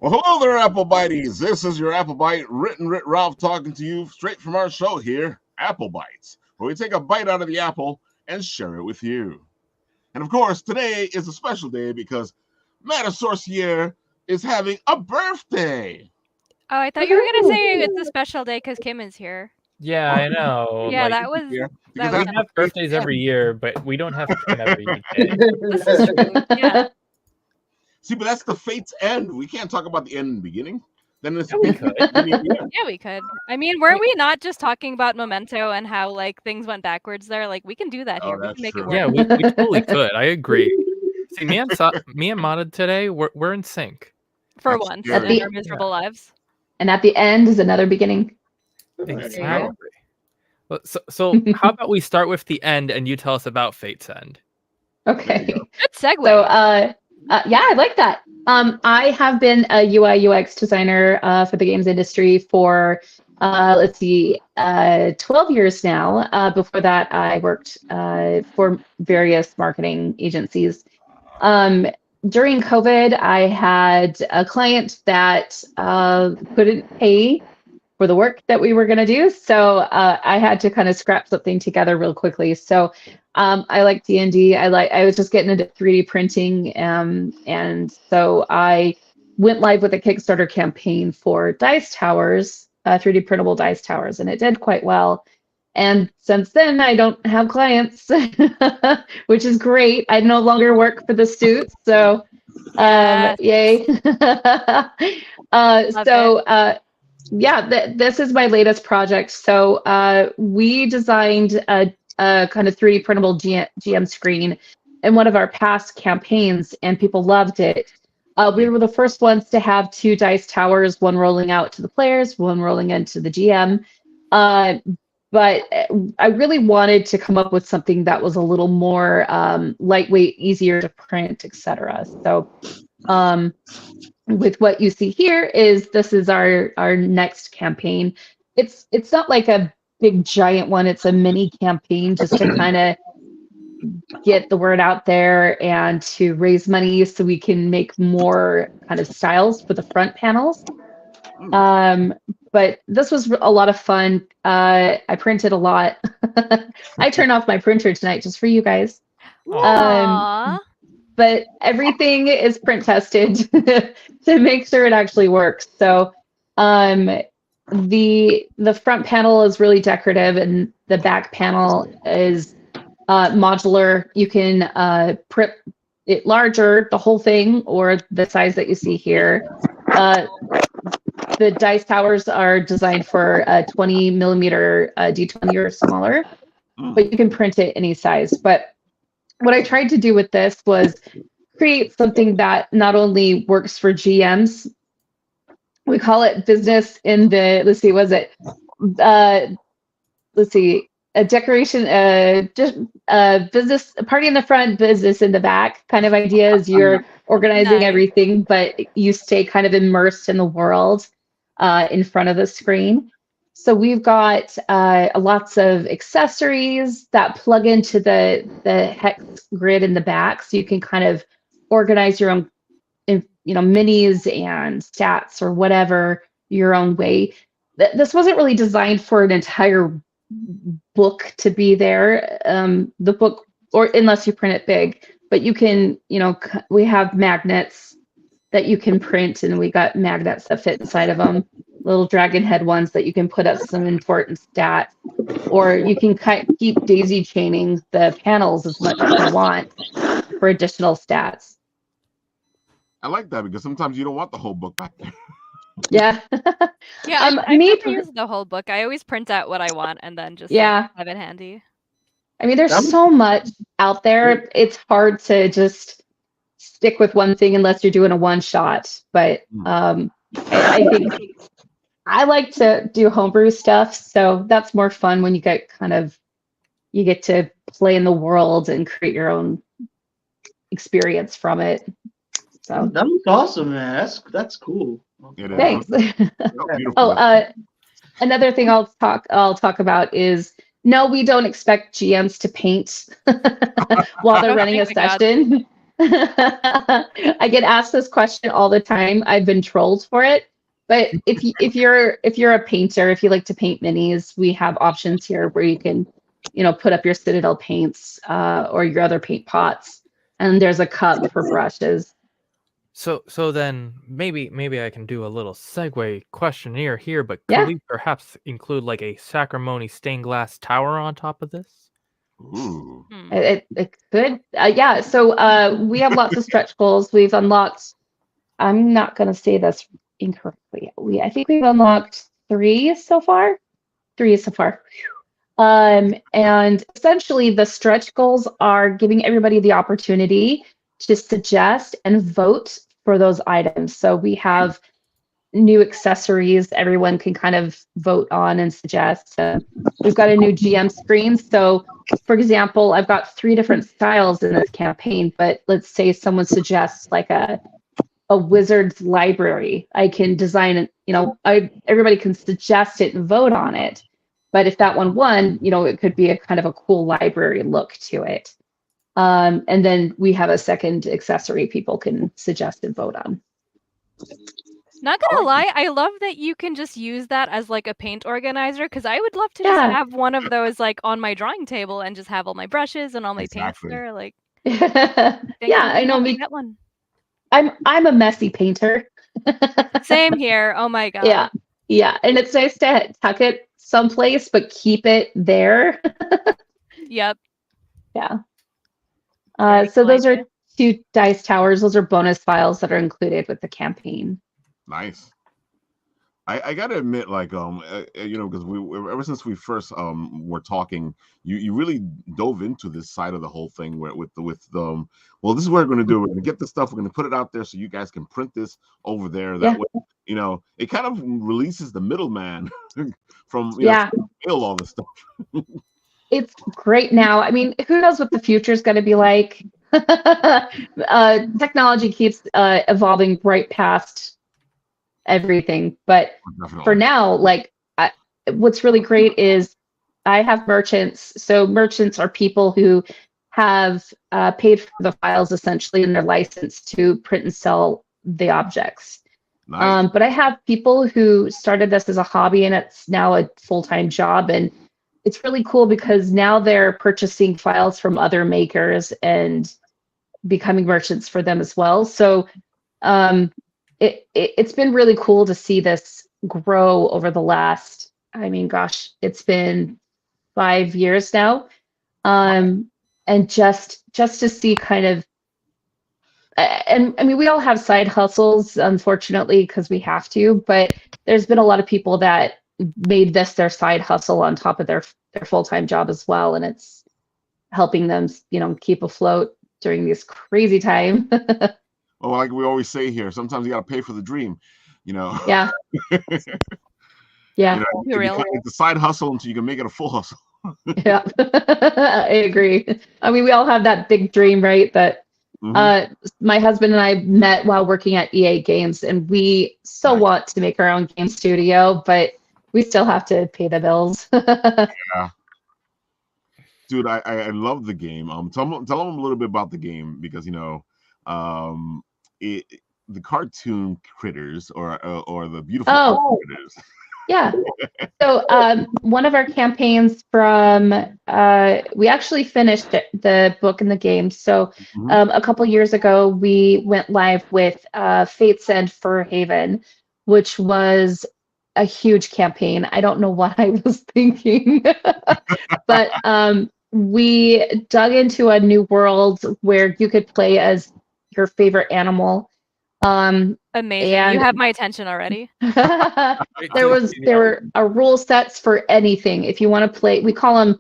Well, hello there, Apple Bites. This is your Apple Bite, written Rit Ralph talking to you straight from our show here, Apple Bites, where we take a bite out of the apple and share it with you. And of course, today is a special day because Matt Sorcier is having a birthday. Oh, I thought you were gonna say it's a special day because Kim is here. Yeah, I know. Yeah, like, that was. Yeah, we because that's have birthdays every year, but we don't have Kim every day. This is true. Yeah. See, but that's the fate's end. We can't talk about the end and beginning. Then it's Yeah, we could. Yeah, we could. I mean, were we not just talking about Memento and how like things went backwards there? Like we can do that here. We that's can make true. it work. Yeah, we totally could. I agree. See, me and Matta today, we're in sync. For That's once scary. in our miserable lives. And at the end is another beginning. Exactly. Well, so how about we start with the end and you tell us about Fate's End? Okay. Good segue. So, yeah, I like that. I have been a UI UX designer for the games industry for 12 years now. Before that, I worked for various marketing agencies. During COVID, I had a client that couldn't pay for the work that we were going to do. So I had to kind of scrap something together real quickly. So I like D&D. I was just getting into 3D printing. And so I went live with a Kickstarter campaign for dice towers, 3D printable dice towers, and it did quite well. And since then, I don't have clients, which is great. I no longer work for the suits, so yay. This is my latest project. So we designed a kind of 3D printable GM screen in one of our past campaigns, and people loved it. We were the first ones to have 2 dice towers, one rolling out to the players, one rolling into the GM. But I really wanted to come up with something that was a little more lightweight, easier to print, etc. So with what you see here this is our next campaign. It's not like a big giant one. It's a mini campaign just to kind of get the word out there and to raise money so we can make more kind of styles for the front panels. But this was a lot of fun. I printed a lot. I turned off my printer tonight just for you guys. But everything is print tested to make sure it actually works. So the front panel is really decorative, and the back panel is modular. You can print it larger, the whole thing, or the size that you see here. The dice towers are designed for a 20 millimeter D20 or smaller, but you can print it any size. But what I tried to do with this was create something that not only works for GMs, we call it business in the, a decoration, just business, a party in the front, business in the back kind of idea is you're organizing everything, but you stay kind of immersed in the world in front of the screen. So we've got lots of accessories that plug into the hex grid in the back, so you can kind of organize your own, minis and stats or whatever your own way. This wasn't really designed for an entire book to be there. The book, or unless you print it big, but you can, we have magnets that you can print, and we got magnets that fit inside of them, little dragon head ones that you can put up some important stats, or you can keep daisy chaining the panels as much as you want for additional stats. I like that because sometimes you don't want the whole book back there. Yeah. Yeah, I never use the whole book. I always print out what I want and then just have it handy. I mean, there's so much out there. It's hard to just stick with one thing unless you're doing a one shot. But I think I like to do homebrew stuff, so that's more fun when you get to play in the world and create your own experience from it. So that was awesome, man. That's cool. Thanks. Another thing I'll talk about is, no, we don't expect GMs to paint while they're running a session. I get asked this question all the time. I've been trolled for it. But if you're a painter, if you like to paint minis, we have options here where you can, put up your Citadel paints or your other paint pots, and there's a cup for brushes. So then maybe I can do a little segue questionnaire here, but could we perhaps include like a Sacrimony stained glass tower on top of this? Ooh. It could, yeah. So we have lots of stretch goals. We've unlocked. I'm not going to say this incorrectly. I think we've unlocked 3 so far. 3 so far. And essentially, the stretch goals are giving everybody the opportunity to suggest and vote for those items. So we have new accessories everyone can kind of vote on and suggest. We've got a new GM screen. So, for example, I've got 3 different styles in this campaign, but let's say someone suggests like a wizard's library. I can design it, everybody can suggest it and vote on it. But if that one won, it could be a kind of a cool library look to it. And then we have a second accessory people can suggest and vote on. Not gonna lie, I love that you can just use that as like a paint organizer, because I would love to just have one of those like on my drawing table and just have all my brushes and all my paints there. Like, I know. That one. I'm a messy painter. Same here. Oh my god. Yeah, and it's nice to tuck it someplace, but keep it there. Yep. Yeah. So those are 2 dice towers. Those are bonus files that are included with the campaign. Nice. I gotta admit, like, because we ever since we first were talking, you really dove into this side of the whole thing with the well, this is what we're gonna do. We're gonna get this stuff. We're gonna put it out there so you guys can print this over there. That way, it kind of releases the middleman from mail all this stuff. It's great now. I mean, who knows what the future is going to be like? Technology keeps evolving right past everything. But for now, like, what's really great is I have merchants. So merchants are people who have paid for the files essentially, and they're licensed to print and sell the objects. Nice. But I have people who started this as a hobby, and it's now a full-time job. And it's really cool because now they're purchasing files from other makers and becoming merchants for them as well. So it's been really cool to see this grow over the last, it's been 5 years now. And just to see kind of, and I mean, we all have side hustles, unfortunately, because we have to, but there's been a lot of people that made this their side hustle on top of their full-time job as well, and it's helping them keep afloat during this crazy time. Well, like we always say here, sometimes you got to pay for the dream, Yeah. It's a side hustle until you can make it a full hustle. Yeah. I agree. I mean, we all have that big dream, right? That my husband and I met while working at EA Games, and we still want to make our own game studio, but we still have to pay the bills. Yeah. Dude, I love the game. Tell them a little bit about the game, because the cartoon critters or the beautiful critters. Yeah. So one of our campaigns from we actually finished the book and the game. So a couple years ago we went live with Fate's End Fur Haven, which was a huge campaign. I don't know what I was thinking, but we dug into a new world where you could play as your favorite animal. Amazing. You have my attention already. there were rule sets for anything. If you want to play, we call them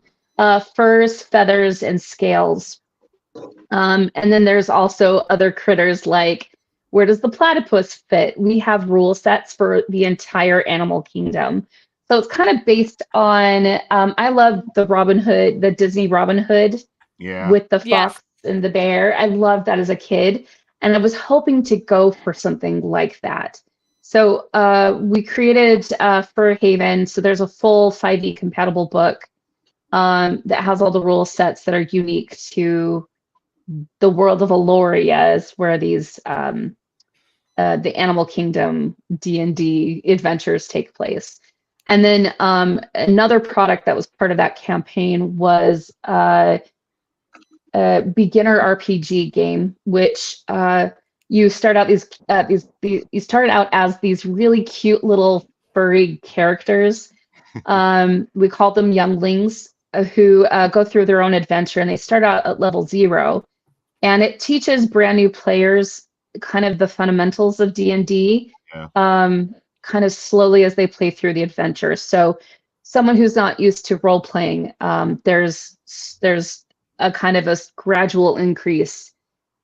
furs, feathers, and scales. And then there's also other critters like, where does the platypus fit? We have rule sets for the entire animal kingdom. So it's kind of based on, I love the Robin Hood, the Disney Robin Hood with the fox and the bear. I loved that as a kid. And I was hoping to go for something like that. So we created Fur Haven. So there's a full 5e compatible book that has all the rule sets that are unique to the world of Aloria is where these the Animal Kingdom D&D adventures take place. And then another product that was part of that campaign was a beginner RPG game, which you start out you started out as these really cute little furry characters. We call them younglings who go through their own adventure, and they start out at level 0. And it teaches brand new players kind of the fundamentals of D&D, kind of slowly as they play through the adventure. So someone who's not used to role playing, there's a kind of a gradual increase,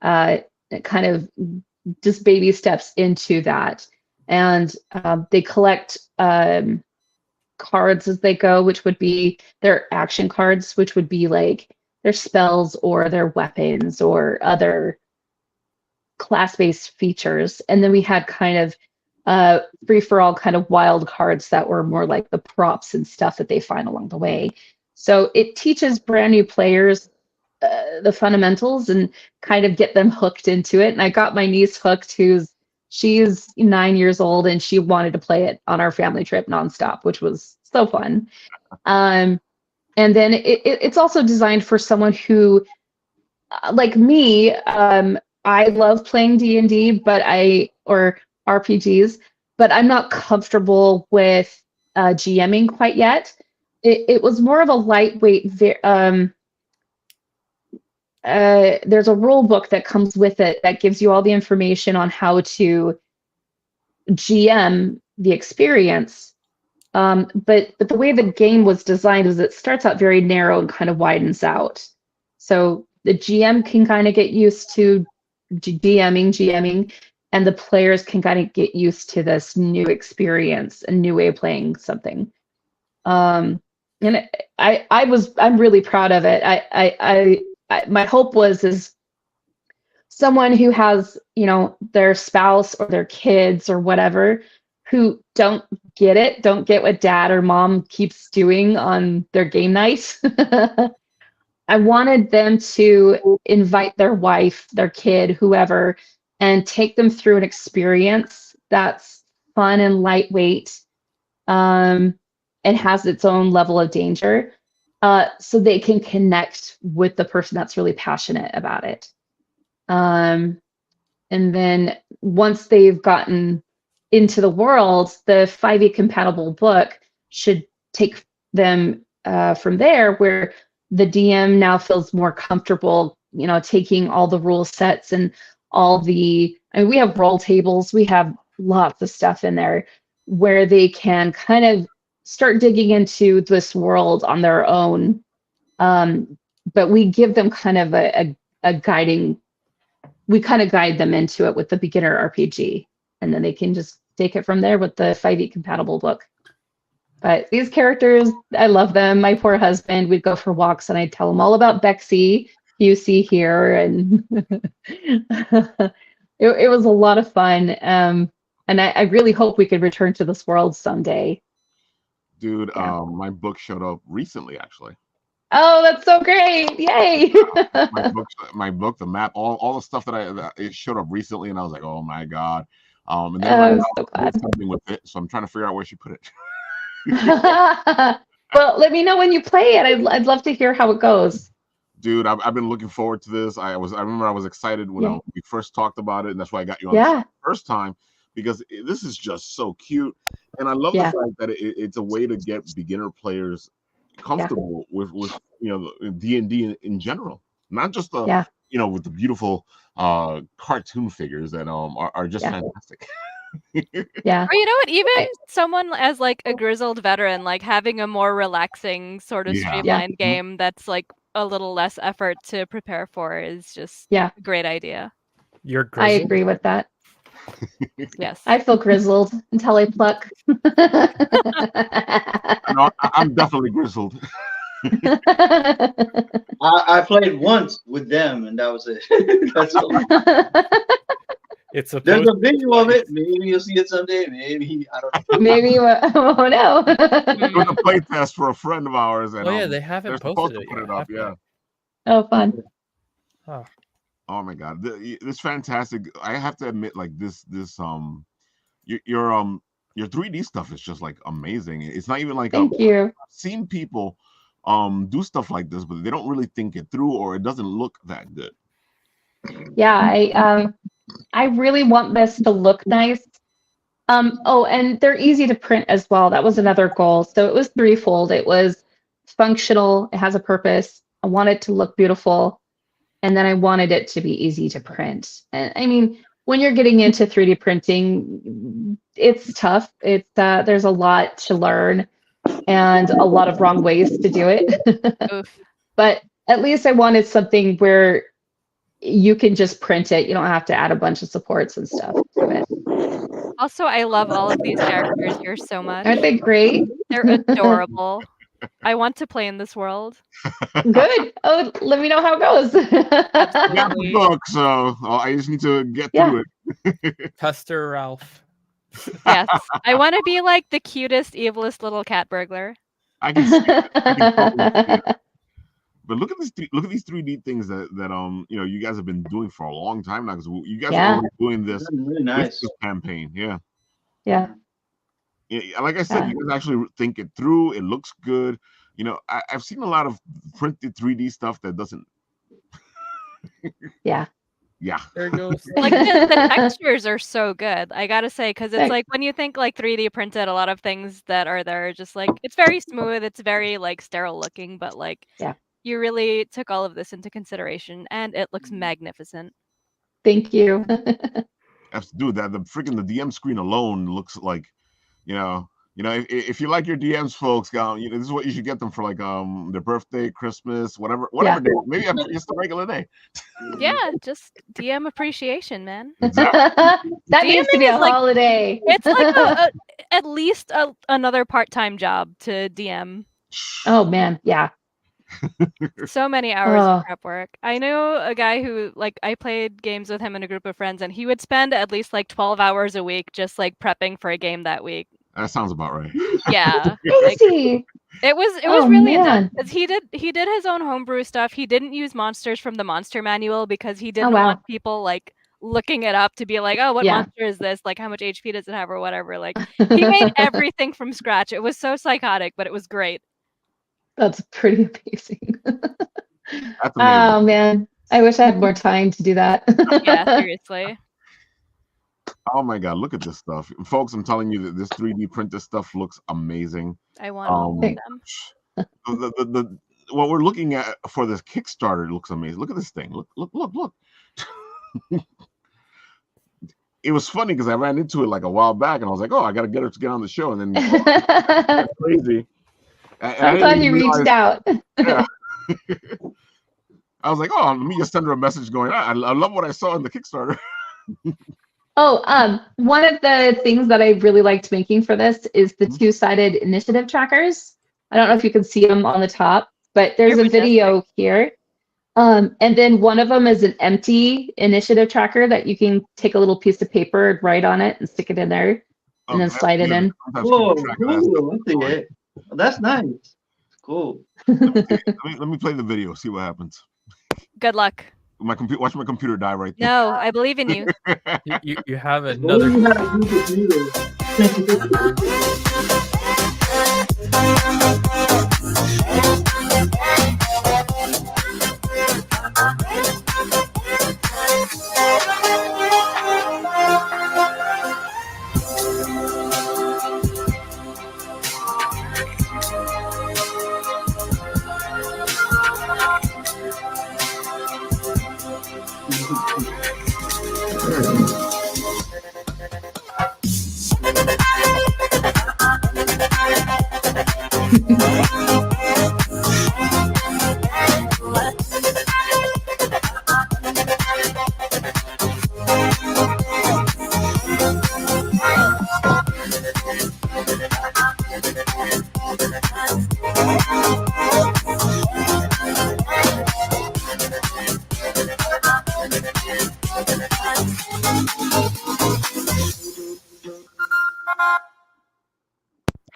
kind of just baby steps into that. And they collect cards as they go, which would be their action cards, which would be like their spells or their weapons or other class-based features. And then we had kind of free-for-all kind of wild cards that were more like the props and stuff that they find along the way. So it teaches brand new players the fundamentals and kind of get them hooked into it. And I got my niece hooked, she's 9 years old, and she wanted to play it on our family trip nonstop, which was so fun. And then it's also designed for someone who, like me, I love playing D&D, or RPGs, but I'm not comfortable with GMing quite yet. It was more of a lightweight. There's a rule book that comes with it that gives you all the information on how to GM the experience. But the way the game was designed is it starts out very narrow and kind of widens out. So the GM can kind of get used to GMing, and the players can kind of get used to this new experience, a new way of playing something. And I'm really proud of it. My hope is someone who has, their spouse or their kids or whatever, who don't get what dad or mom keeps doing on their game night. I wanted them to invite their wife, their kid, whoever, and take them through an experience that's fun and lightweight, and has its own level of danger, so they can connect with the person that's really passionate about it. And then once they've gotten into the world, the 5e compatible book should take them from there, where the DM now feels more comfortable, taking all the rule sets and we have roll tables, we have lots of stuff in there where they can kind of start digging into this world on their own. But we give them kind of a guiding, we kind of guide them into it with the beginner RPG, and then they can just take it from there with the 5e compatible book. But these characters, I love them. My poor husband, we'd go for walks and I'd tell him all about Bexy, you see here. And it was a lot of fun. And I really hope we could return to this world someday. Dude, my book showed up recently, actually. Oh, that's so great. Yay. my book, the map, all the stuff that it showed up recently, and I was like, oh my God. And then so glad. something with it, so I'm trying to figure out where she put it. Well, let me know when you play it. I'd love to hear how it goes. Dude, I've been looking forward to this. I remember I was excited when we first talked about it, and that's why I got you on the first time, because this is just so cute, and I love the fact that it's a way to get beginner players comfortable with D&D in general, not just with the beautiful cartoon figures that are just fantastic. Or you know what, even someone as like a grizzled veteran, like having a more relaxing sort of streamlined game that's like a little less effort to prepare for is just a great idea. You're grizzled? I agree with that. Yes. I feel grizzled until I pluck. No, I'm definitely grizzled. I played once with them, and that was it. That's all. There's a video of it. Maybe you'll see it someday. Maybe I don't know. Maybe you won't know. It was a play test for a friend of ours, and they haven't posted it. Put it up, Oh, fun. Huh. Oh my God, this fantastic. I have to admit, like this your 3D stuff is just like amazing. It's not even like Thank you. I've seen people do stuff like this, but they don't really think it through, or it doesn't look that good. Yeah, I really want this to look nice. Oh, and they're easy to print as well. That was another goal. So it was threefold. It was functional, it has a purpose. I want it to look beautiful. And then I wanted it to be easy to print. And I mean, when you're getting into 3D printing, it's tough. It's there's a lot to learn and a lot of wrong ways to do it. But at least I wanted something where you can just print it. You don't have to add a bunch of supports and stuff to it. Also, I love all of these characters here so much. Aren't they great? They're adorable. I want to play in this world. Good. Oh, let me know how it goes. I got the book, so I just need to get through it. Pester Ralph. Yes, I want to be like the cutest, evilest little cat burglar. I can see it. But look at this. Look at these 3D things that you guys have been doing for a long time now. Because you guys are already doing this really nice this campaign. Yeah. Yeah. Like I said, you guys actually think it through. It looks good. I've seen a lot of printed 3D stuff that doesn't. Yeah. Yeah. There goes. Like the textures are so good. I gotta say, because it's like when you think like 3D printed, a lot of things that are there are just like it's very smooth. It's very like sterile looking, but like you really took all of this into consideration, and it looks magnificent. Thank you. Dude, the DM screen alone looks like. If you like your DMs, folks, this is what you should get them for, like their birthday, Christmas, whatever day. Maybe just a regular day. Yeah, just DM appreciation, man. That needs to be a holiday. It's like at least another part-time job to DM. Oh man, yeah. So many hours of prep work. I know a guy who, like, I played games with him and a group of friends, and he would spend at least like 12 hours a week just like prepping for a game that week. That sounds about right. Yeah. Crazy. It was really intense because he did his own homebrew stuff. He didn't use monsters from the monster manual because he didn't want people like looking it up to be like, oh, what monster is this? Like, how much HP does it have or whatever? Like, he made everything from scratch. It was so psychotic, but it was great. That's pretty amazing. Oh man, I wish I had more time to do that. Yeah, seriously. Oh my God, look at this stuff. Folks, I'm telling you that this 3D printed stuff looks amazing. I want all of them. What we're looking at for this Kickstarter looks amazing. Look at this thing. Look. It was funny because I ran into it like a while back and I was like, oh, I got to get her to get on the show. And then that's crazy. I'm glad you reached out. Yeah. I was like, oh, let me just send her a message going, I love what I saw in the Kickstarter. Oh, one of the things that I really liked making for this is the two-sided initiative trackers. I don't know if you can see them on the top, but there's a video here. And then one of them is an empty initiative tracker that you can take a little piece of paper and write on it and stick it in there and then slide it in. Whoa, cool. That's nice. Cool. Let me play the video, see what happens. Good luck. Watch my computer die right there. No, I believe in you. You have another.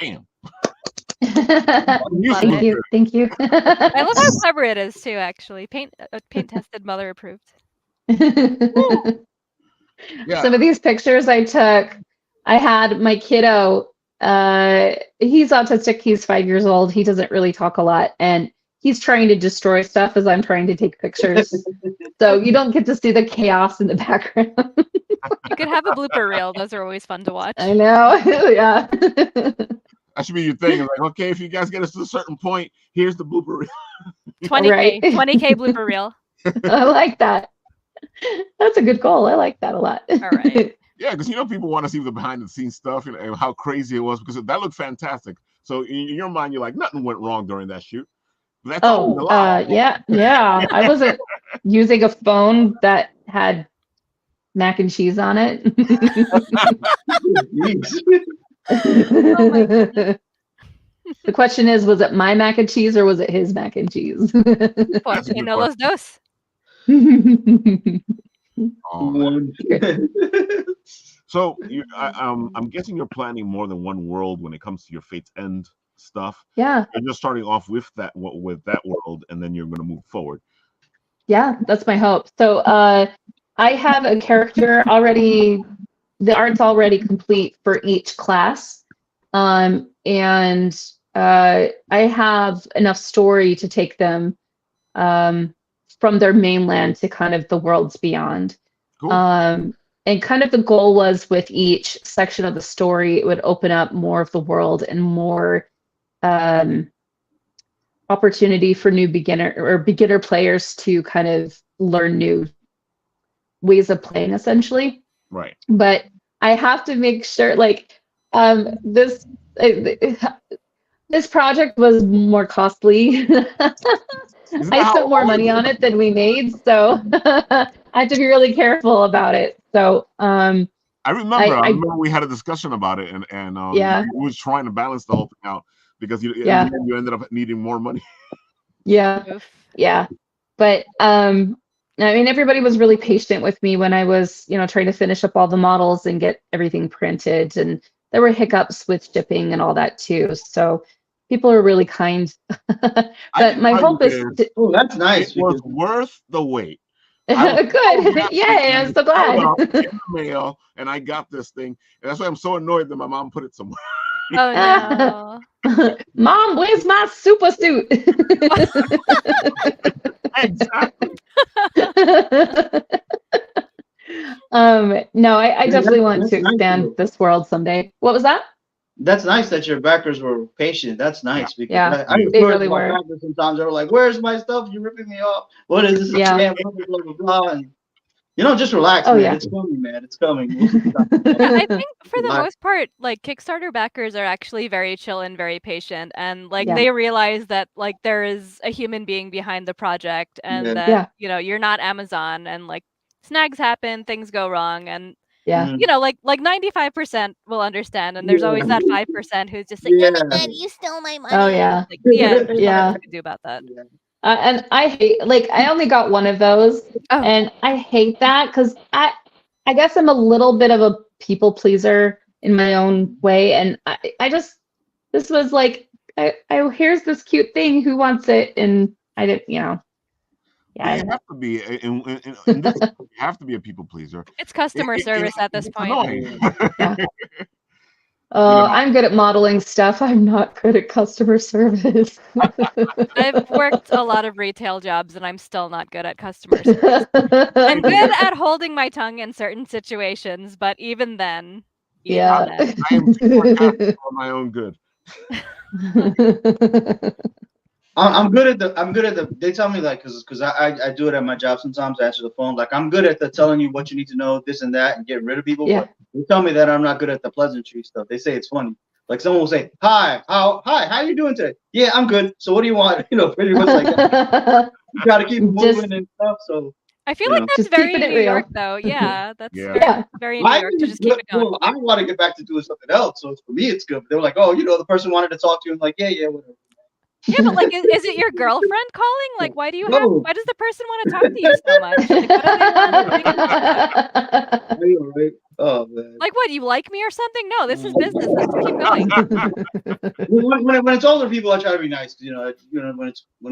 Damn. Thank you. I love how clever it is too. Actually, paint tested, mother approved. Yeah. Some of these pictures I took, I had my kiddo. He's autistic. He's 5 years old. He doesn't really talk a lot, and he's trying to destroy stuff as I'm trying to take pictures. So you don't get to see the chaos in the background. You could have a blooper reel. Those are always fun to watch. I know. Yeah. That should be your thing. Like, okay, if you guys get us to a certain point, here's the blooper reel. 20K, Right. 20K blooper reel. I like that. That's a good goal. I like that a lot. All right. Yeah, because people want to see the behind the scenes stuff and how crazy it was, because that looked fantastic. So in your mind, you're like, nothing went wrong during that shoot. But that's all yeah. I wasn't using a phone that had mac and cheese on it. Oh my goodness. The question is, was it my mac and cheese or was it his mac and cheese? Pues no los dos. Oh, so I'm guessing you're planning more than one world when it comes to your Fate's End stuff. Yeah. You're just starting off with that world, and then you're going to move forward. Yeah, that's my hope. So I have a character already. The art's already complete for each class, and I have enough story to take them from their mainland to kind of the worlds beyond. Cool. And kind of the goal was with each section of the story, it would open up more of the world and more opportunity for new beginner players to kind of learn new ways of playing, essentially. Right. But I have to make sure, like, this project was more costly. I spent more money on it than we made, so I have to be really careful about it. So I remember we had a discussion about it, and yeah, we was trying to balance the whole thing out because you ended up needing more money. Yeah. But I mean, everybody was really patient with me when I was, trying to finish up all the models and get everything printed, and there were hiccups with shipping and all that too. So people are really kind. But my hope is that's nice. It was worth the wait. Good. Yay, I'm so glad. In the mail, and I got this thing, and that's why I'm so annoyed that my mom put it somewhere. Oh no. Mom, where's my super suit? Exactly. No, I definitely want to expand this world someday. What was that? That's nice that your backers were patient. That's nice because I they really were. Sometimes they were like, "Where's my stuff? You're ripping me off. What is this? Yeah. Blah, blah, blah." And just relax, man. Yeah. It's coming, man. It's coming. I think for the most part, like, Kickstarter backers are actually very chill and very patient, and they realize that there is a human being behind the project, and that you're not Amazon, and snags happen, things go wrong, and 95% will understand, and there's always that 5% who's just like, you stole my money. Oh yeah. There's nothing I can do about that. And I hate, I only got one of those, and I hate that because I guess I'm a little bit of a people pleaser in my own way, and this was like, here's this cute thing, who wants it? And I didn't, Yeah, you have to be you have to be a people pleaser. It's customer service at this point. I'm good at modeling stuff. I'm not good at customer service. I've worked a lot of retail jobs, and I'm still not good at customer service. I'm good at holding my tongue in certain situations, but even then, I am for my own good. I'm good at the. They tell me because I do it at my job sometimes. I answer the phone. I'm good at the telling you what you need to know, this and that, and getting rid of people. Yeah. But they tell me that I'm not good at the pleasantry stuff. They say it's funny. Someone will say, "Hi, how are you doing today?" "Yeah, I'm good. So what do you want?" Pretty much like that. You gotta keep moving and stuff. So I feel like that's very New York, though. Yeah, that's very New York to just keep it going. I want to get back to doing something else, so for me it's good. But they're like, "Oh, the person wanted to talk to you." I'm like, "Yeah, whatever." Yeah, but like, is it your girlfriend calling? Like, why does the person want to talk to you so much? Like, what do they want? Right? Oh man. Like, what? You like me or something? No, this is business. Let's keep going. When it's older people, I try to be nice. When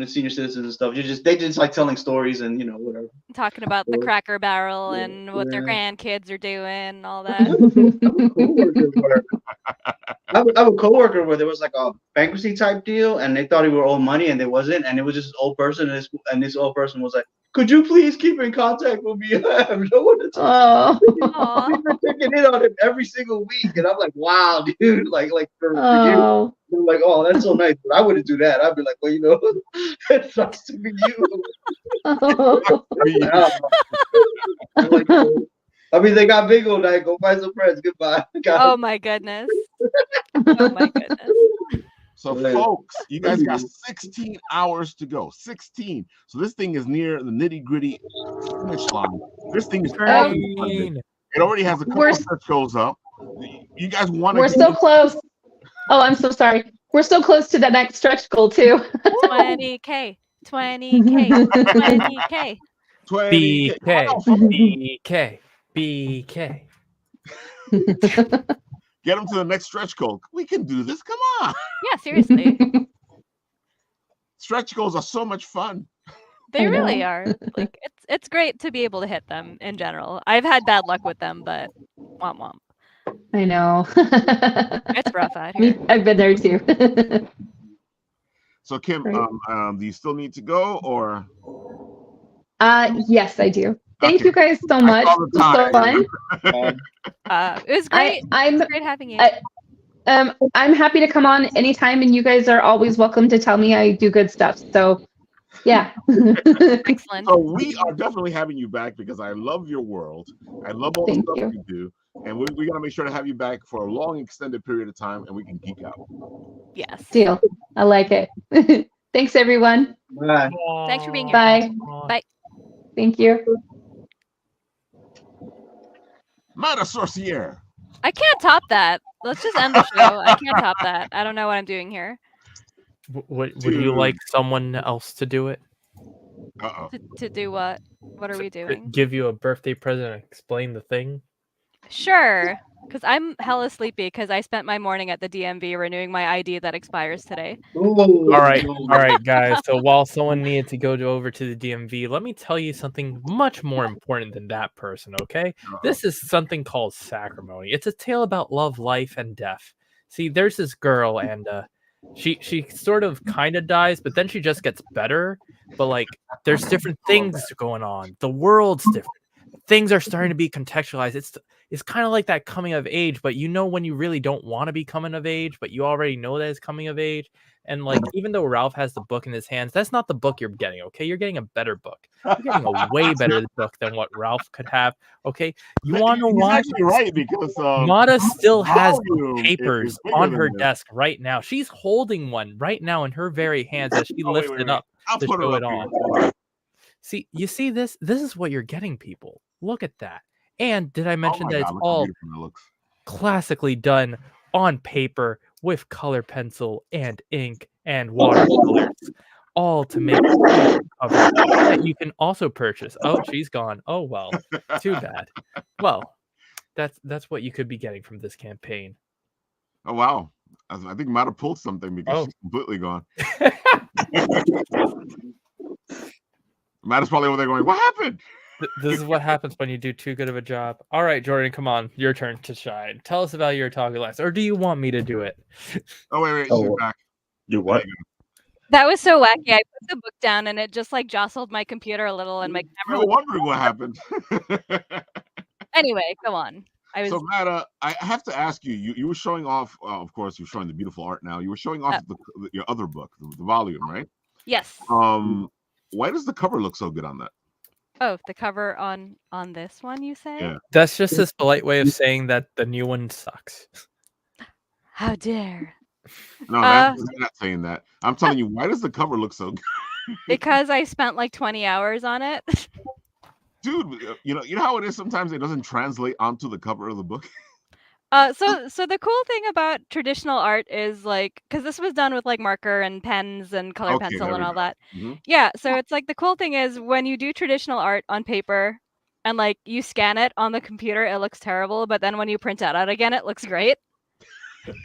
it's senior citizens and stuff, they just like telling stories and whatever. Talking about the Cracker Barrel and what their grandkids are doing and all that. I have a coworker where there was like a bankruptcy type deal, and they thought he were owed money, and they wasn't, and it was just an old person, and this old person was like, "Could you please keep in contact with me? I have no one to talk to." We've been checking in on him every single week, and I'm like, "Wow, dude!" Like for years. I'm like, "Oh, that's so nice," but I wouldn't do that. I'd be like, "Well, it sucks to be you." I mean, they got big all night. Go find some friends. Goodbye. Oh my goodness. Oh my goodness. So, folks, you guys got 16 hours to go. 16. So this thing is near the nitty-gritty finish line. This thing is already funded. It already has a couple of shows up. You guys want to? We're so close. Oh, I'm so sorry. We're so close to the next stretch goal too. 20K. 20K. 20K. 20K. BK. Get them to the next stretch goal. We can do this. Come on. Yeah, seriously. Stretch goals are so much fun. They really are. Like it's great to be able to hit them in general. I've had bad luck with them, but womp womp. I know. It's rough out here. I've been there too. So Kim, do you still need to go or? Yes, I do. Thank you guys so much. It was so fun. It was great. It was great having you. I'm happy to come on anytime, and you guys are always welcome to tell me I do good stuff. So, yeah. Excellent. So we are definitely having you back because I love your world. I love all the stuff you do. And we're going to make sure to have you back for a long, extended period of time, and we can geek out. Yes. Deal. I like it. Thanks, everyone. Bye. Thanks for being here. Bye. Bye. Thank you. Matt Sorcier. I can't top that. Let's just end the show. I can't top that. I don't know what I'm doing here. Would you like someone else to do it? To do what? What are we doing? Give you a birthday present and explain the thing? Sure. Because I'm hella sleepy because I spent my morning at the DMV renewing my ID that expires today. All right, guys. So while someone needed to go over to the DMV, let me tell you something much more important than that person, okay? This is something called Sacrimony. It's a tale about love, life, and death. See, there's this girl, and she sort of kind of dies, but then she just gets better. But, like, there's different things going on. The world's different. Things are starting to be contextualized. It's kind of like that coming of age, but when you really don't want to be coming of age, but you already know that it's coming of age. And like, even though Ralph has the book in his hands, that's not the book you're getting. Okay, you're getting a better book. You're getting a way better book than what Ralph could have. Okay, you want to know why? Actually right, because Matta still has papers on her desk right now. She's holding one right now in her very hands as she lifts it up to show it on. See, you see this? This is what you're getting, people. Look at that. And did I mention that it's all classically done on paper with color pencil and ink and watercolors, all to make a cover that you can also purchase. Oh, she's gone. Oh well, too bad. Well, that's what you could be getting from this campaign. Oh wow, I think Matta pulled something because she's completely gone. Matta's probably over there going, "What happened?" This is what happens when you do too good of a job. All right, Jordan, come on. Your turn to shine. Tell us about your talking last. Or do you want me to do it? Oh, wait. She's back. You what? That was so wacky. I put the book down and it just like jostled my computer a little and my camera. I'm wondering what happened. Anyway, go on. So, Matta, I have to ask you, you were showing off, of course, you're showing the beautiful art now. You were showing off your other book, the volume, right? Yes. Why does the cover look so good on that? Oh, the cover on this one, you say? Yeah. That's just this polite way of saying that the new one sucks. How dare. No, I'm not saying that. I'm telling you, why does the cover look so good? Because I spent like 20 hours on it. Dude, you know how it is sometimes it doesn't translate onto the cover of the book? So the cool thing about traditional art is like, because this was done with like marker and pens and color pencil and all that. Yeah, so it's like the cool thing is when you do traditional art on paper and like you scan it on the computer, it looks terrible, but then when you print it out again, it looks great.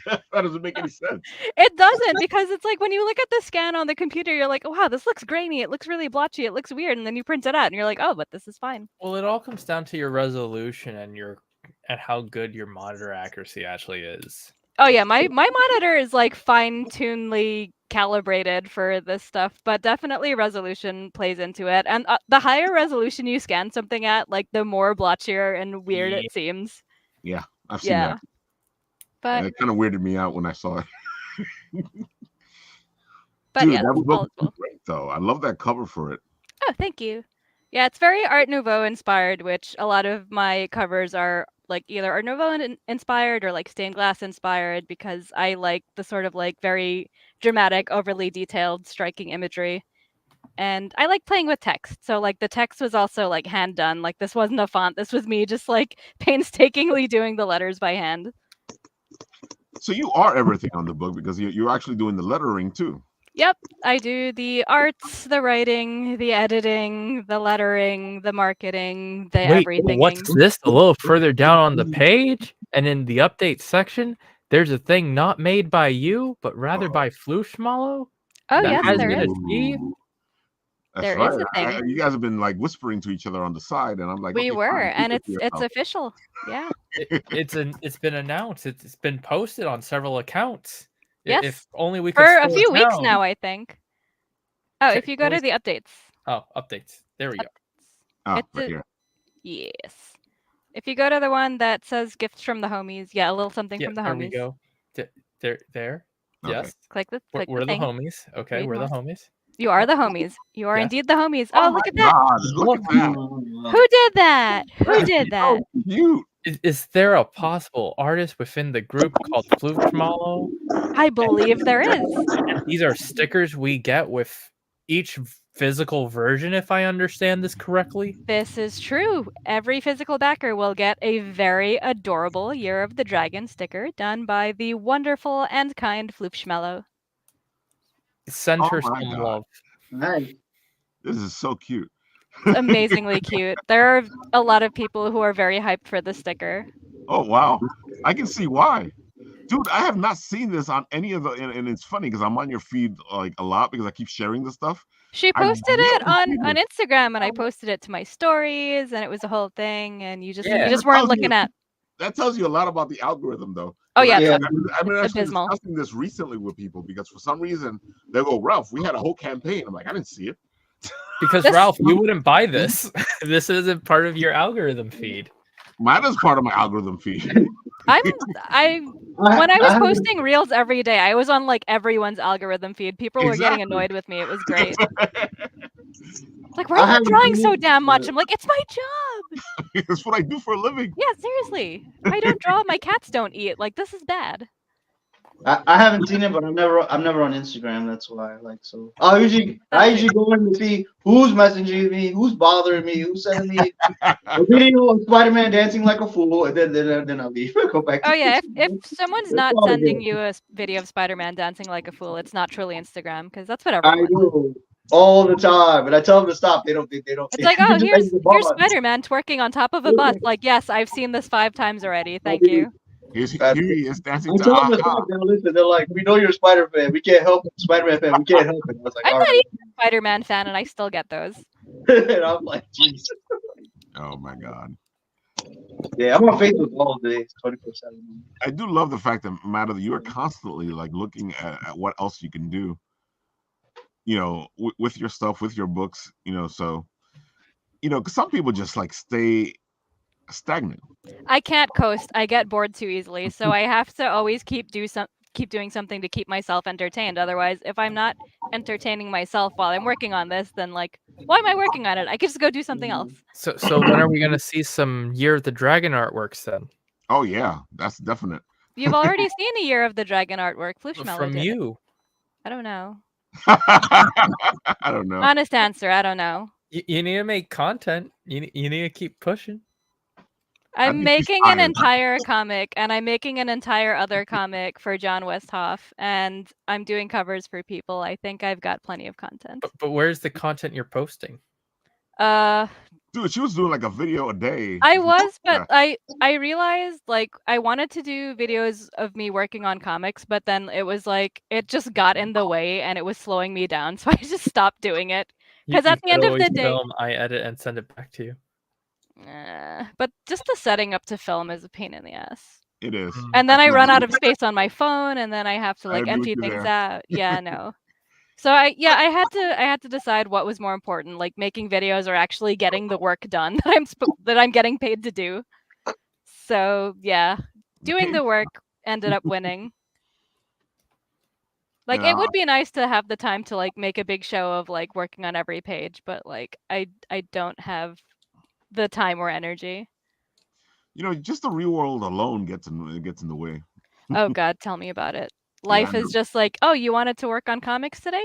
That doesn't make any sense. It doesn't, because it's like when you look at the scan on the computer, you're like, oh, wow, this looks grainy, it looks really blotchy, it looks weird, and then you print it out and you're like, oh, but this is fine. Well, it all comes down to your resolution and how good your monitor accuracy actually is. Oh yeah, my monitor is like fine-tunedly calibrated for this stuff, but definitely resolution plays into it. And the higher resolution you scan something at, like the more blotchier and weird it seems. Yeah, I've seen that. But it kind of weirded me out when I saw it. But Dude, yeah, that book cool. Great though. I love that cover for it. Oh, thank you. Yeah, it's very Art Nouveau inspired, which a lot of my covers are like either Art Nouveau inspired or like stained glass inspired, because I like the sort of like very dramatic, overly detailed, striking imagery. And I like playing with text. So like the text was also like hand done. Like this wasn't a font. This was me just like painstakingly doing the letters by hand. So you are everything on the book, because you're actually doing the lettering too. Yep, I do the arts, the writing, the editing, the lettering, the marketing, the everything. What's this? A little further down on the page, and in the update section, there's a thing not made by you, but rather by Flushmallow. Oh yes, there is. There is a thing. You guys have been like whispering to each other on the side, and I'm like, we were, and it's official. Yeah, it's been announced. It's been posted on several accounts. Yes, if only we could for a few weeks now, I think. Oh, if you go to the updates. Oh, updates. There we go. Oh, right here. Yes. If you go to the one that says gifts from the homies, a little something from the homies. There we go. There. Okay. Yes. Click the. We're the homies. Okay, we're the homies. You are the homies. You are indeed the homies. Oh, look at that. God, look at that. Who did that? Who did that? Is there a possible artist within the group called Flushmallow? I believe there is. And these are stickers we get with each physical version, if I understand this correctly. This is true. Every physical backer will get a very adorable Year of the Dragon sticker done by the wonderful and kind Flushmallow. Send her some love. Nice. This is so cute. It's amazingly cute. There are a lot of people who are very hyped for the sticker. Oh wow, I can see why. Dude, I have not seen this on any of the, and it's funny because I'm on your feed like a lot because I keep sharing this stuff. She posted it on Instagram, and I posted it to my stories, and it was a whole thing, and you just weren't looking at. That tells you a lot about the algorithm, though. Oh yeah, I've been actually discussing this recently with people because for some reason they go, Ralph, we had a whole campaign. I'm like, I didn't see it. Because Ralph, you wouldn't buy this. This isn't part of your algorithm feed. Matta's part of my algorithm feed. When I was posting reels every day, I was on like everyone's algorithm feed. People were getting annoyed with me. It was great. Like, why are you drawing so damn much? I'm like, it's my job. It's what I do for a living. Yeah, seriously. If I don't draw, my cats don't eat. Like, this is bad. I haven't seen it, but I'm never on Instagram. That's why. Like, so I usually go in to see who's messaging me, who's bothering me, who's sending me a video of Spider-Man dancing like a fool, and then I'll leave. Go back. Oh yeah, if someone's not sending you a video of Spider-Man dancing like a fool, it's not truly Instagram, because that's what everyone. I do all the time, but I tell them to stop. They don't. It's like, oh, here's Spider-Man twerking on top of a bus. Like, yes, I've seen this 5 times already. Thank you. Here he is dancing. I'm telling them to stop. Now listen, they're like, we know you're a Spider-Man. We can't help it. Spider-Man fan. We can't help it. I was like, I'm not even a Spider-Man fan, and I still get those. And I'm like, jeez. Oh my god. Yeah, I'm on Facebook all day, 24/7. I do love the fact that Matta, you are constantly like looking at what else you can do. You know, with your stuff, with your books. You know, so because some people just like stay stagnant. I can't coast. I get bored too easily, so I have to always keep doing something to keep myself entertained. Otherwise, if I'm not entertaining myself while I'm working on this, then like, why am I working on it? I could just go do something else. So when are we gonna see some Year of the Dragon artworks then? Oh yeah, that's definite. You've already seen a Year of the Dragon artwork, Flushmallow. From you. I don't know. I don't know. Honest answer, I don't know. You need to make content. You need to keep pushing. I'm making an entire comic, and I'm making an entire other comic for John Westhoff, and I'm doing covers for people. I think I've got plenty of content. But where's the content you're posting? Dude, she was doing like a video a day. I was, but I realized like I wanted to do videos of me working on comics, but then it was like it just got in the way and it was slowing me down, so I just stopped doing it. Because at the end of the day, film, I edit and send it back to you. But just the setting up to film is a pain in the ass. It is. And then I run out of space on my phone, and then I have to like empty things out. Yeah, no. So I had to decide what was more important, like making videos or actually getting the work done that I'm getting paid to do. So yeah, doing the work ended up winning. Like it would be nice to have the time to like make a big show of like working on every page, but like I don't have the time or energy. Mm. You know, just the real world alone gets in the way. Oh God, tell me about it. Life is just like, oh, you wanted to work on comics today?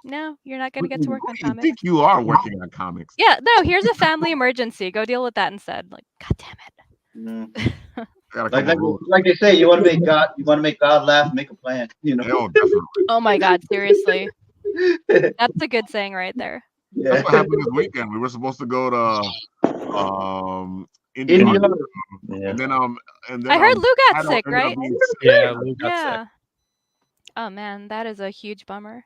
No, you're not gonna get to work on comics. I think you are working on comics. Yeah, no, here's a family emergency. Go deal with that instead. Like, God damn it. Like they say, you want to make God laugh, make a plan. You know. Oh, definitely. Oh my God, seriously. That's a good saying right there. Yeah. That's what happened this weekend. We were supposed to go to India. Yeah. And then I heard Lou got sick, right? Yeah, Lou got sick. Oh man, that is a huge bummer.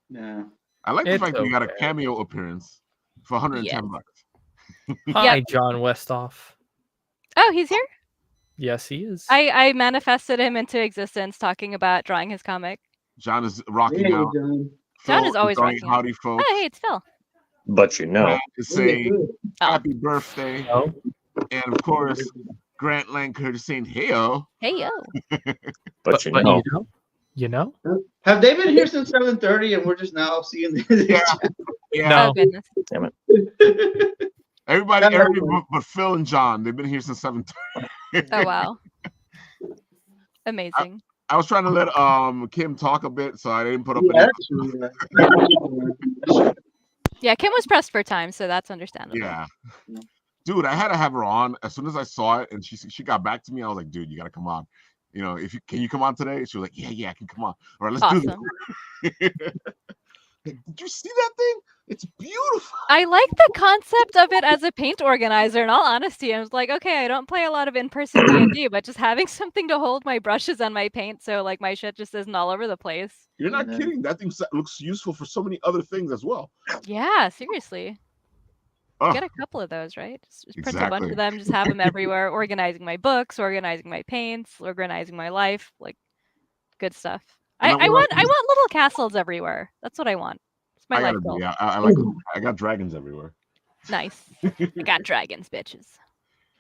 Yeah. I like the fact that you got a cameo appearance for $110. Hi, John Westhoff. Oh, he's here? Yes, he is. I manifested him into existence talking about drawing his comic. John is rocking out. John is always rocking howdy, out. folks. Oh, hey, it's Phil. But you know. To say happy birthday. Oh. And of course, Grant Lanker is saying hey-o. Hey-o. But you know. You know? Have they been here since 7:30 and we're just now seeing the Yeah. No. Oh, goodness. Damn it. Everybody but Phil and John, they've been here since 7:30. Oh wow. Amazing. I was trying to let Kim talk a bit, so I didn't put up Yeah, Kim was pressed for time, so that's understandable. Yeah. Dude, I had to have her on as soon as I saw it, and she got back to me. I was like, dude, you gotta come on. You know, can you come on today? She was like, yeah, I can come on. All right, let's do this. Did you see that thing? It's beautiful. I like the concept of it as a paint organizer. In all honesty, I was like, okay, I don't play a lot of in-person D&D, but just having something to hold my brushes and my paint, so like my shit just isn't all over the place. You're not kidding. That thing looks useful for so many other things as well. Yeah, seriously. Get a couple of those, right? Just print a bunch of them, just have them everywhere. Organizing my books, organizing my paints, organizing my life, like good stuff. I want little castles everywhere. That's what I want. It's my life goal. Yeah, I got dragons everywhere. Nice. I got dragons, bitches.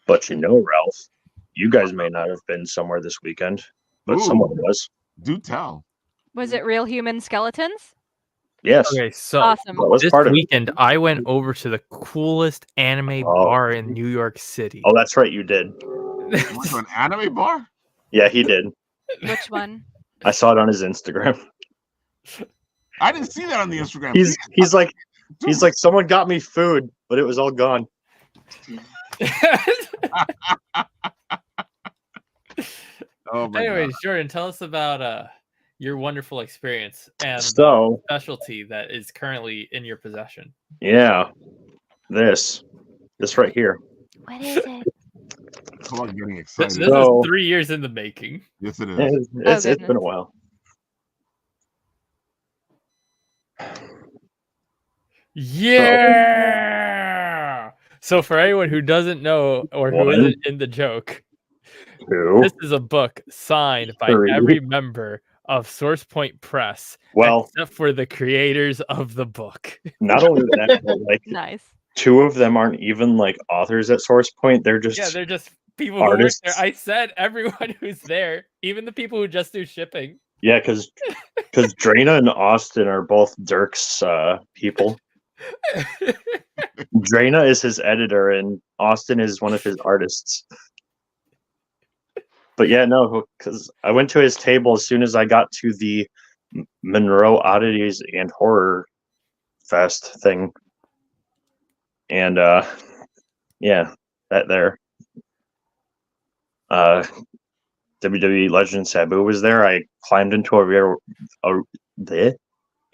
But you know, Ralph, you guys may not have been somewhere this weekend, but someone was. Do tell. Was it real human skeletons? Yes. Okay, so awesome. This weekend I went over to the coolest anime bar in New York City. Oh, that's right, you did. You went to an anime bar? Yeah, he did. Which one? I saw it on his Instagram. I didn't see that on the Instagram. He's like, someone got me food, but it was all gone. Anyways, Jordan, tell us about your wonderful experience and specialty that is currently in your possession. Yeah, this right here. What is it? I'm getting excited. This is 3 years in the making. Yes, it is. It's been a while. Yeah. So for anyone who doesn't know or who isn't in the joke, this is a book signed by every member of Source Point Press, except for the creators of the book. Not only that, but like nice. 2 of them aren't even like authors at Source Point. They're just people artists. Who work there. I said everyone who's there, even the people who just do shipping. Yeah, because Drana and Austin are both Dirk's people. Drana is his editor, and Austin is one of his artists. But yeah, no, because I went to his table as soon as I got to the Monroe Oddities and Horror Fest thing. And yeah, that there. WWE legend Sabu was there. I climbed into a real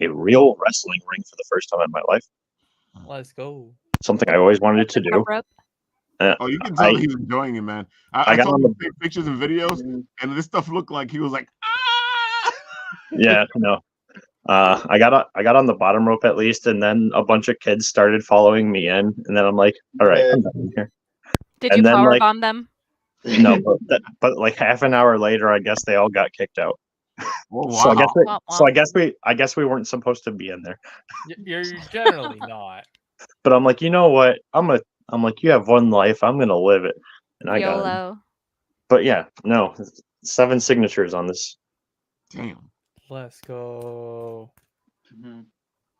wrestling ring for the first time in my life. Let's go. Something I always wanted to do. Oh, you can tell he's enjoying it, man. I saw him take pictures and videos, and this stuff looked like he was like, ah! Yeah, no. I got on the bottom rope at least, and then a bunch of kids started following me in, and then I'm like, all right, I'm done here. Did you powerbomb them? No, but like half an hour later, I guess they all got kicked out. Oh, wow. So I guess we weren't supposed to be in there. You're generally not. But I'm like, you know what? I'm like, you have one life. I'm gonna live it, and I got it. But yeah, no, 7 signatures on this. Damn. Let's go.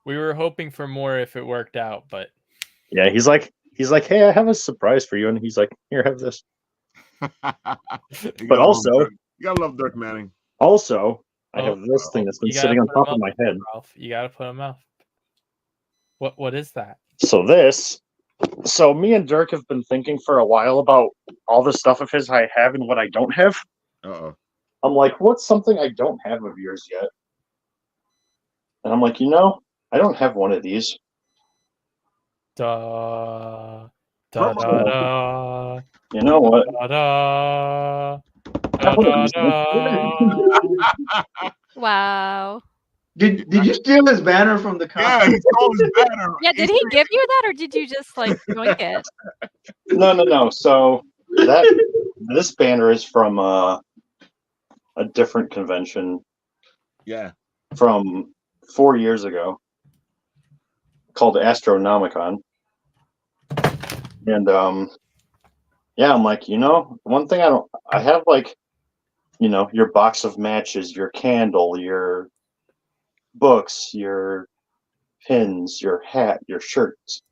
We were hoping for more if it worked out, but yeah, he's like, hey, I have a surprise for you, and he's like, here, have this. But also, you gotta love Dirk Manning. Also, I have this thing that's been sitting on top of my head. Ralph, you gotta put him up. What is that? So me and Dirk have been thinking for a while about all the stuff of his I have and what I don't have. I'm like, what's something I don't have of yours yet? And I'm like, I don't have one of these. Da da da da. You know what? Da da da. Wow. Did you steal his banner from the concert? Yeah, he stole his banner. Yeah, did he give you that, or did you just like yoink it? No. So this banner is from a different convention. Yeah. From 4 years ago, called Astronomicon. And yeah, I'm like, one thing I have like, your box of matches, your candle, your books, your pins, your hat, your shirts.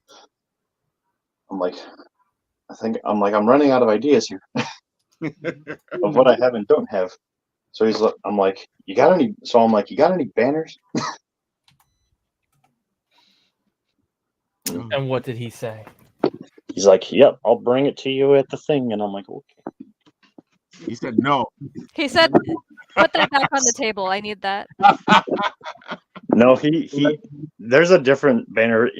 I'm running out of ideas here of what I have and don't have. So I'm like, you got any banners? And what did he say? He's like, yep, I'll bring it to you at the thing. And I'm like, okay. He said no. He said, put that back on the table. I need that. No, there's a different banner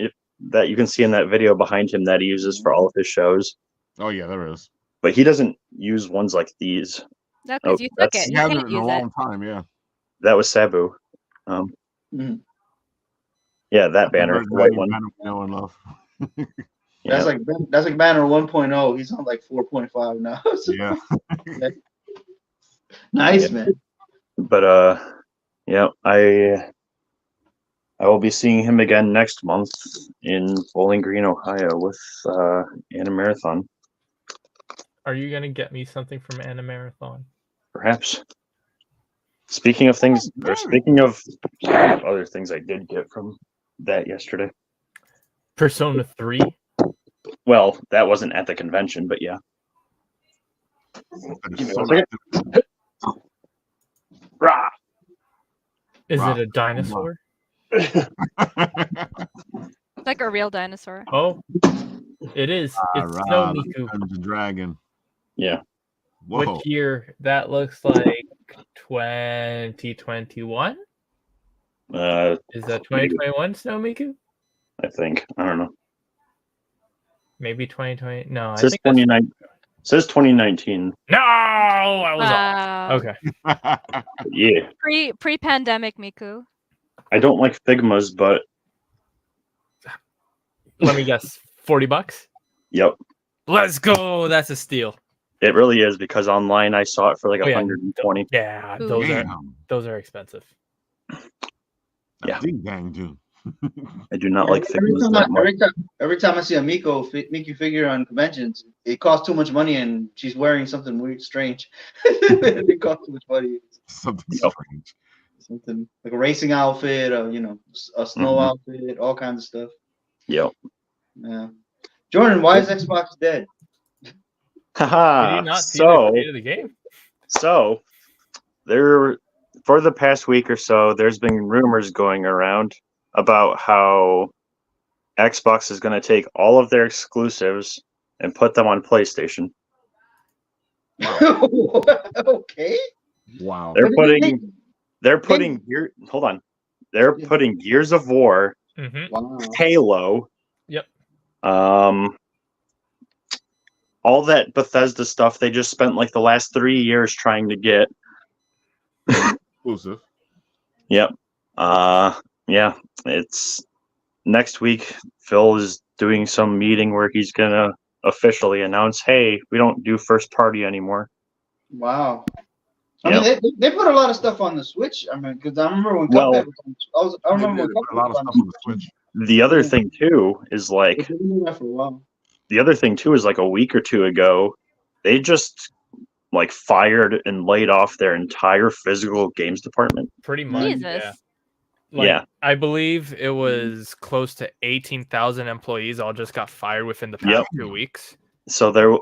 that you can see in that video behind him that he uses for all of his shows. Oh yeah, there is. But he doesn't use ones like these. No, because you took it. He hasn't in a long time, yeah. That was Sabu. Yeah, that banner, the white one. No one love. That's like banner 1.0. He's on like 4.5 now. So. Yeah. Nice, man. But yeah, I will be seeing him again next month in Bowling Green, Ohio, with Anna Marathon. Are you gonna get me something from Anna Marathon? Perhaps. Speaking of other things I did get from that yesterday. Persona 3. Well, that wasn't at the convention, but yeah. Is it a dinosaur? It's like a real dinosaur. Oh, it is. It's Snow Miku. Dragon. Yeah. Whoa. Which year? That looks like 2021. Is that 2021 Snow Miku? I think. I don't know. Maybe 2020. No, it says 2019. Says 2019. No, I was off. Okay. Yeah. Pre-pandemic Miku. I don't like Figmas, but let me guess, $40. Yep. Let's go. That's a steal. It really is, because online I saw it for like 120. Yeah, those are expensive. Yeah. Ding dang dude. I do not like Figmas that much. Every time I see a Miku figure on conventions, it costs too much money, and she's wearing something weird, strange. It costs too much money. Something strange. Something like a racing outfit, or a snow outfit, all kinds of stuff. Yep. Yeah. Jordan, why is Xbox dead? Haha. Did you not see the state of the game? So for the past week or so, there's been rumors going around about how Xbox is going to take all of their exclusives and put them on PlayStation. Wow. Okay. Wow. They're putting hold on. They're putting Gears of War, Halo. Yep. All that Bethesda stuff they just spent like the last 3 years trying to get. Exclusive. Yep. Yeah. It's next week. Phil is doing some meeting where he's gonna officially announce, "Hey, we don't do first party anymore." Wow. I mean, they put a lot of stuff on the Switch. I mean, because I remember when Cuphead was I remember when Cuphead a lot of stuff on the Switch. The other thing too is like for a while. The other thing too is like a week or two ago, they just like fired and laid off their entire physical games department. Pretty much. Jesus. Yeah. I believe it was close to 18,000 employees all just got fired within the past 2 weeks. So they're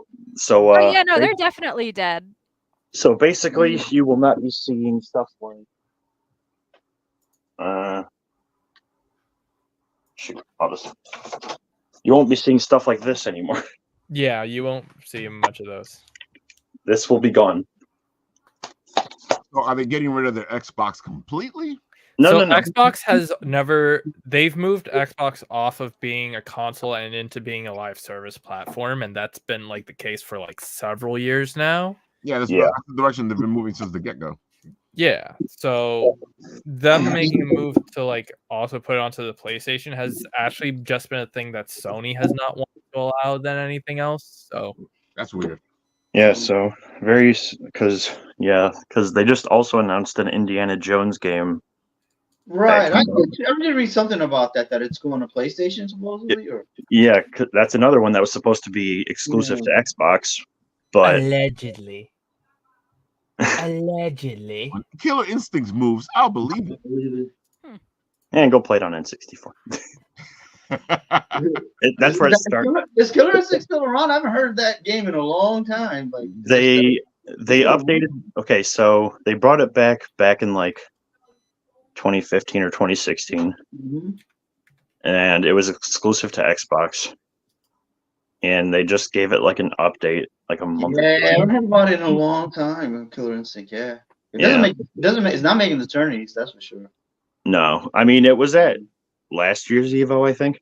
definitely dead. So basically, you will not be seeing stuff like you won't be seeing stuff like this anymore. Yeah, you won't see much of those. This will be gone. So are they getting rid of their Xbox completely? No. Xbox has never. They've moved Xbox off of being a console and into being a live service platform, and that's been like the case for like several years now. Yeah, that's the direction they've been moving since the get-go. Yeah, so them making a move to like also put it onto the PlayStation has actually just been a thing that Sony has not wanted to allow than anything else. So that's weird. Yeah, so because they just also announced an Indiana Jones game. Right, I did read something about that it's going to PlayStation supposedly. Yeah, that's another one that was supposed to be exclusive to Xbox, but allegedly. When Killer Instincts moves, I'll believe it. And go play it on N64. That's where it starts. Is Killer Instinct still around? I haven't heard that game in a long time. Like they updated. Okay, so they brought it back in like 2015 or 2016, and it was exclusive to Xbox. And they just gave it like an update, like a month. Yeah, I haven't heard about it in a long time. Killer Instinct, It doesn't make. It's not making the tourneys, that's for sure. No, I mean it was at last year's Evo, I think.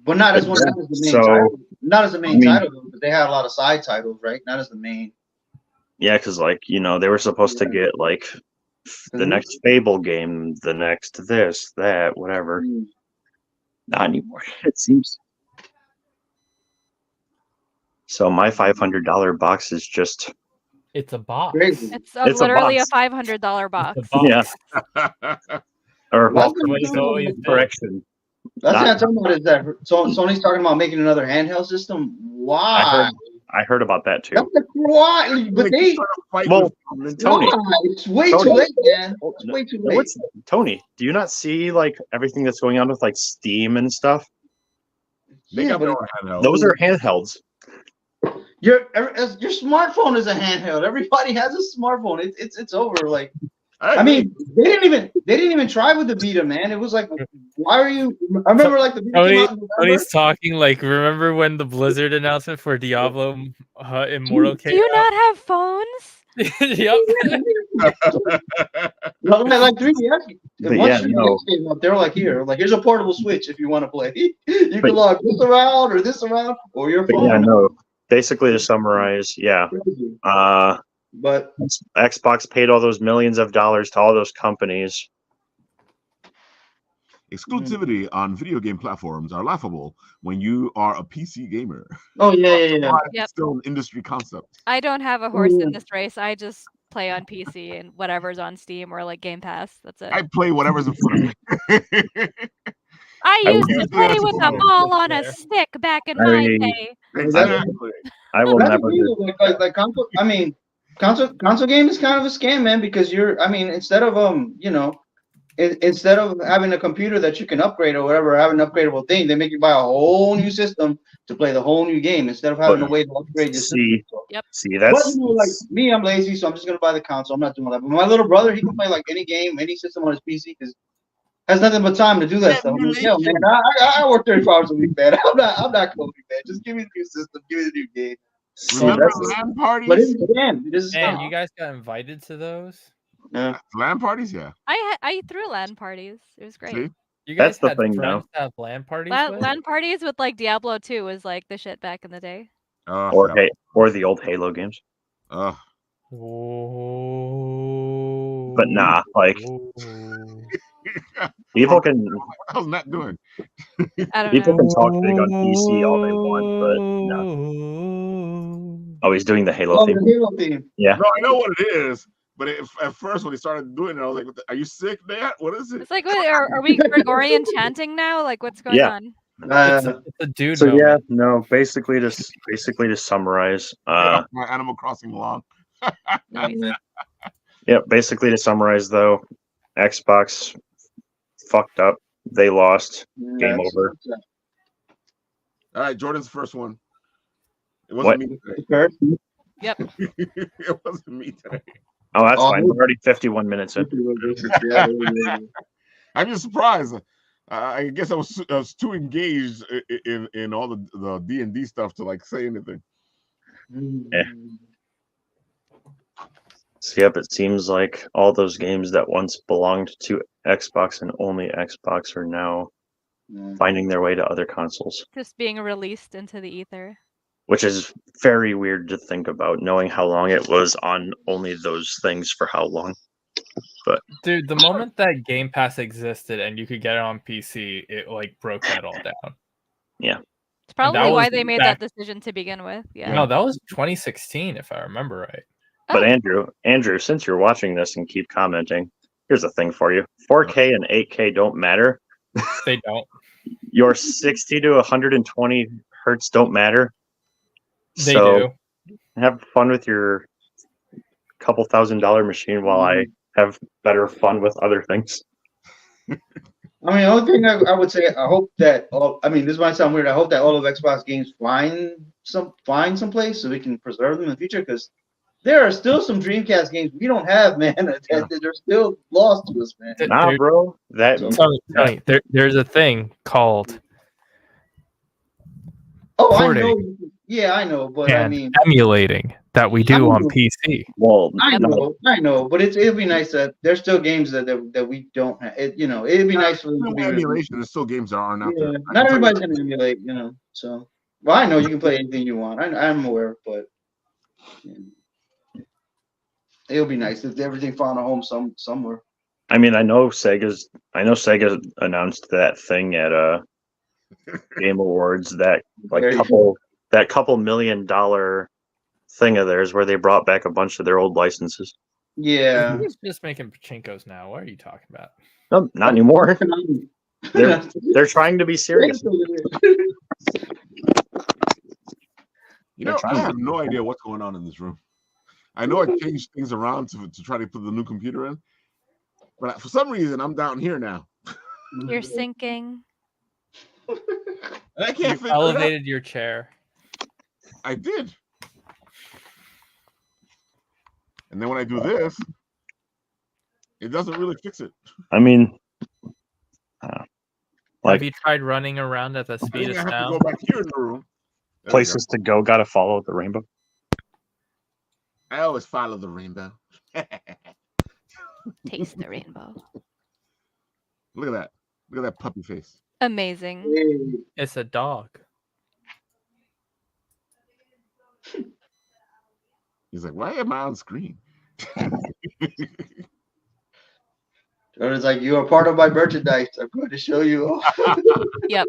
But not as the main title. Not as the main title, but they had a lot of side titles, right? Not as the main. Yeah, because like they were supposed to get like the next Fable game, the next this, that, whatever. Not anymore, it seems. So my $500 box is just. It's a box. It's literally a $500 box. Yeah. Or correction. That's what I'm talking about. Is that Sony's talking about making another handheld system? Why? I heard about that too. Why? But Tony, it's way too late, man. It's way too late. Tony, do you not see like everything that's going on with like Steam and stuff? They got their own handhelds. Those are handhelds. Your smartphone is a handheld. Everybody has a smartphone. It's over. Like, I mean, they didn't even try with the Vita, man. It was like, why are you? I remember like the Vita Tony's talking like, remember when the Blizzard announcement for Diablo Immortal came out? Do you not have phones? Yep. Like 3DS. Came up, they were like, here's a portable Switch if you want to play. You can log this around or your phone. Yeah, no. Basically, to summarize, but Xbox paid all those millions of dollars to all those companies. Exclusivity on video game platforms are laughable when you are a PC gamer. Oh yeah. Yep. Still an industry concept. I don't have a horse in this race. I just play on PC and whatever's on Steam or like Game Pass. That's it. I play whatever's in front of me. I used to play with a ball on a stick back in my day. Exactly. I will never. Like console. I mean, console game is kind of a scam, man. Because instead of having a computer that you can upgrade or whatever, have an upgradable thing, they make you buy a whole new system to play the whole new game instead of having a way to upgrade your system. Yep. See, that's like me. I'm lazy, so I'm just gonna buy the console. I'm not doing that. But my little brother, he can play like any game, any system on his PC because has nothing but time to do that stuff. I'm like, yo, man, I work 34 hours a week, man. I'm not coding, man. Just give me the new system, give me the new game. Remember LAN parties? But it's again, it is. And you guys got invited to those? Yeah. LAN parties, yeah. I threw LAN parties. It was great. See? You guys That's the had thing, friends though. to have LAN parties with? LAN parties with like Diablo 2 was like the shit back in the day. Or the old Halo games. Oh. But nah, like people can. How's Matt doing? I don't People know. can talk big on PC all they want, but no. Oh, he's doing the Halo theme. The Halo theme. Yeah. No, I know what it is. But at first, when he started doing it, I was like, "Are you sick, Matt? What is it?" It's like, what, are we Gregorian chanting now? Like, what's going on? It's a dude. So moment. yeah, no. Basically to summarize, my Animal Crossing lawn. Yeah, basically to summarize though, Xbox fucked up. They lost. Game over. All right, Jordan's the first one. It wasn't me today. Yep. It wasn't me today. Oh, that's fine. We're already 51 minutes in. I'm just surprised. I guess I was too engaged in all the D&D stuff to like say anything. Yeah. So, yep, it seems like all those games that once belonged to Xbox and only Xbox are now finding their way to other consoles. Just being released into the ether. Which is very weird to think about, knowing how long it was on only those things for how long. But dude, the moment that Game Pass existed and you could get it on PC, it like broke that all down. Yeah. It's probably why they made that decision to begin with. Yeah. No, that was 2016, if I remember right. But Andrew, since you're watching this and keep commenting, here's a thing for you. 4K and 8K don't matter. They don't. Your 60 to 120 hertz don't matter. They do. Have fun with your couple $1,000 machine while I have better fun with other things. I mean, the only thing I would say, I hope that this might sound weird. I hope that all of Xbox games find some place so we can preserve them in the future, because there are still some Dreamcast games we don't have, man. They're still lost to us, man. Nah, bro. Tony, there's a thing called porting. I know. Yeah, I know, but I mean emulating that we do on PC. Well, I know, but it'd be nice that there's still games that we don't have. It'd be nice for them to be emulation. There's still games that aren't out there. Not everybody's gonna emulate, So, well, I know you can play anything you want. I'm aware, but it'll be nice if everything found a home somewhere. I mean, I know Sega announced that thing at Game Awards, that couple $1 million thing of theirs where they brought back a bunch of their old licenses. Yeah. Who's just making pachinkos now? What are you talking about? No, not anymore. They're trying to be serious. I have no idea what's going on in this room. I know I changed things around to try to put the new computer in, but for some reason I'm down here now. You're sinking. I can't figure elevated your chair. I did. And then when I do this, it doesn't really fix it. I mean, have you tried running around at the speed of sound? I have to go back here in the room. Places to go, gotta follow the rainbow. I always follow the rainbow. Taste the rainbow. Look at that. Look at that puppy face. Amazing. It's a dog. He's like, why am I on screen? It's like, you are part of my merchandise. I'm going to show you. Yep.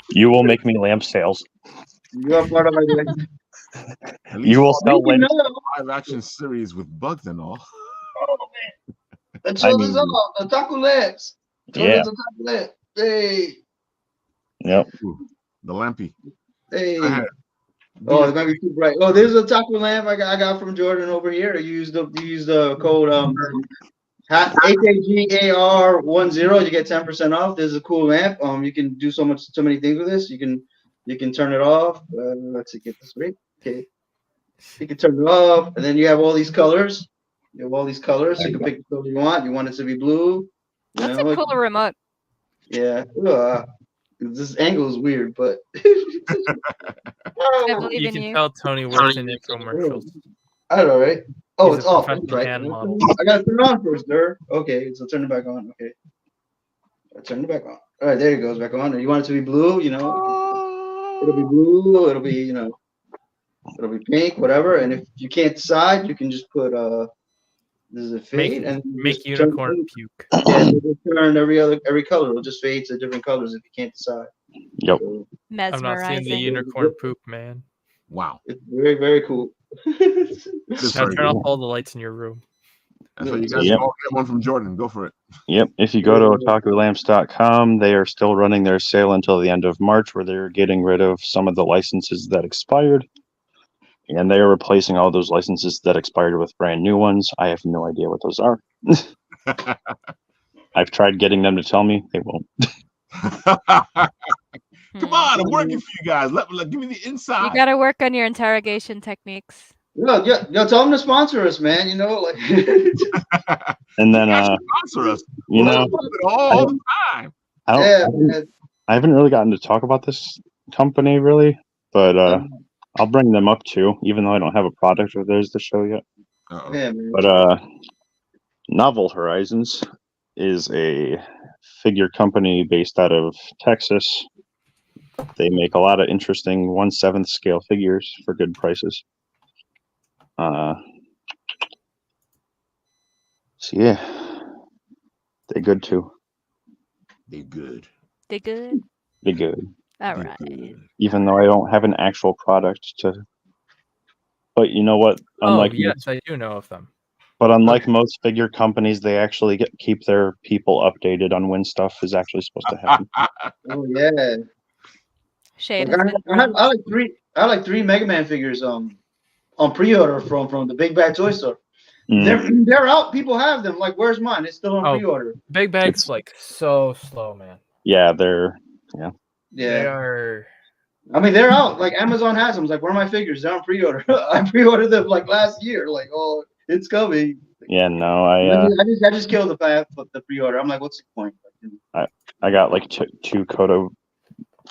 You will make me lamp sales. You are part of my merchandise. You will sell live action series with bugs and all. Oh man. Let's show this off. The taco legs. Yeah. Hey. Yep. Ooh, the lampy. Hey. Oh, it's gonna be too bright. Oh, there's a taco lamp I got from Jordan over here. You use the code AKGAR10. You get 10% off. This is a cool lamp. You can do so many things with this. You can turn it off. Let's see, get this right. Okay. You can turn it off, and then you have all these colors. You have all these colors. So you can pick the color you want. You want it to be blue. That's a cool remote. Yeah. This angle is weird, but I believe You in can you. tell Tony works in infomercials. I don't know, right? Oh, He's it's a off. professional That's right. hand model. I gotta turn it on first, there. Okay, so turn it back on. Okay. Turn it back on. All right, there it goes, back on. You want it to be blue, it'll be blue, it'll be, it'll be pink, whatever. And if you can't decide, you can just put this is a fade and Make unicorn puke. Yeah, it'll turn every color. It'll just fade to different colors if you can't decide. Yep. So, I'm not seeing the Mesmerizing. unicorn poop, man. Wow. it's very, very cool. Now turn off all the lights in your room. So you guys all get one from Jordan. Go for it. Yep. If you go to otakulamps.com, they are still running their sale until the end of March, where they're getting rid of some of the licenses that expired. And they are replacing all those licenses that expired with brand new ones. I have no idea what those are. I've tried getting them to tell me. They won't. Come on, I'm working for you guys. Give me the inside. You got to work on your interrogation techniques. Yo, tell them to sponsor us, man. And then sponsor us. All the time. I haven't really gotten to talk about this company really, but I'll bring them up too, even though I don't have a product of theirs to show yet. Yeah, but Novel Horizons is a figure company based out of Texas. They make a lot of interesting 1/7 scale figures for good prices. So yeah, they're good too. They're good. They good? They're good. All right. Even though I don't have an actual product to. But you know what? Unlike yes, I do know of them. But unlike most figure companies, they actually keep their people updated on when stuff is actually supposed to happen. Oh yeah. Shade. I like three Mega Man figures on pre-order from the Big Bad Toy Store. They're out. People have them. Like, where's mine? It's still on pre-order. Big Bag's like so slow, man. Yeah, They are. I mean, they're out. Like, Amazon has them. It's like, where are my figures? They're on pre-order. I pre-ordered them like last year. Like, oh, it's coming. Yeah, no, I just killed the pre-order. I'm like, what's the point? I got like two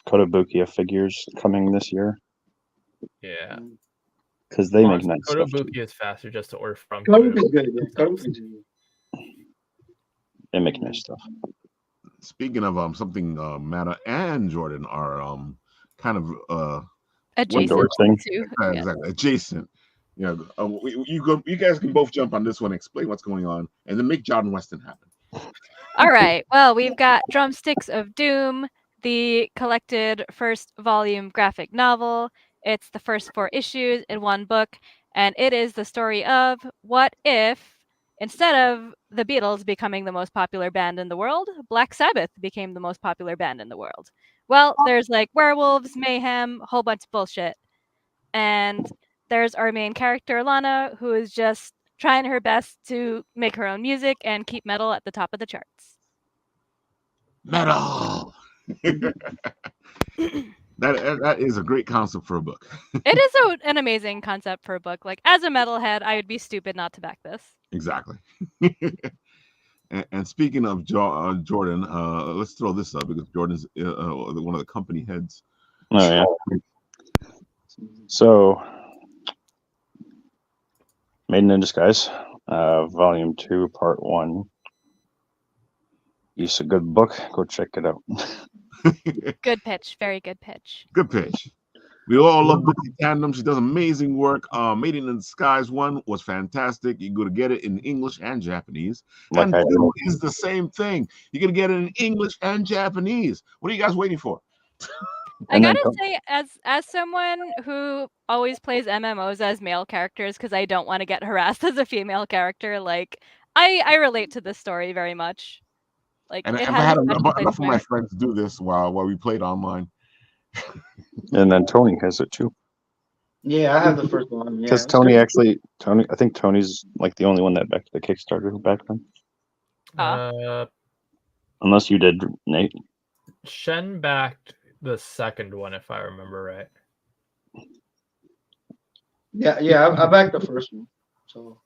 Kotobukiya figures coming this year. Yeah. Because they make nice stuff. Kotobukiya is faster just to order from. Kotobukiya is good. They make nice stuff. Speaking of something, Matta and Jordan are kind of adjacent to. Exactly, adjacent. You guys can both jump on this one, explain what's going on, and then make John Weston happen. All right. Well, we've got Drumsticks of Doom, the collected first volume graphic novel. It's the first 4 issues in one book, and it is the story of what if, instead of the Beatles becoming the most popular band in the world, Black Sabbath became the most popular band in the world. Well, there's like werewolves, mayhem, a whole bunch of bullshit. And there's our main character, Lana, who is just trying her best to make her own music and keep metal at the top of the charts. Metal! That is a great concept for a book. It is an amazing concept for a book. Like, as a metalhead, I would be stupid not to back this. Exactly. And speaking of Jordan, let's throw this up because Jordan's one of the company heads. Oh yeah. So, Maiden in Disguise, Volume 2, Part 1. It's a good book. Go check it out. Good pitch. Very good pitch. Good pitch. We all love Bookie Tandem. She does amazing work. Maiden in Disguise 1 was fantastic. You go to get it in English and Japanese. And 2 is the same thing. You're going to get it in English and Japanese. What are you guys waiting for? I gotta say, as someone who always plays MMOs as male characters because I don't want to get harassed as a female character, like I relate to this story very much. Like, and I've had enough of my friends do this while we played online. And then Tony has it too. Yeah, I have the first one. Yeah, because I think Tony's like the only one that backed the Kickstarter who backed them. Unless you did, Nate. Shen backed the second one, if I remember right. Yeah, I backed the first one. So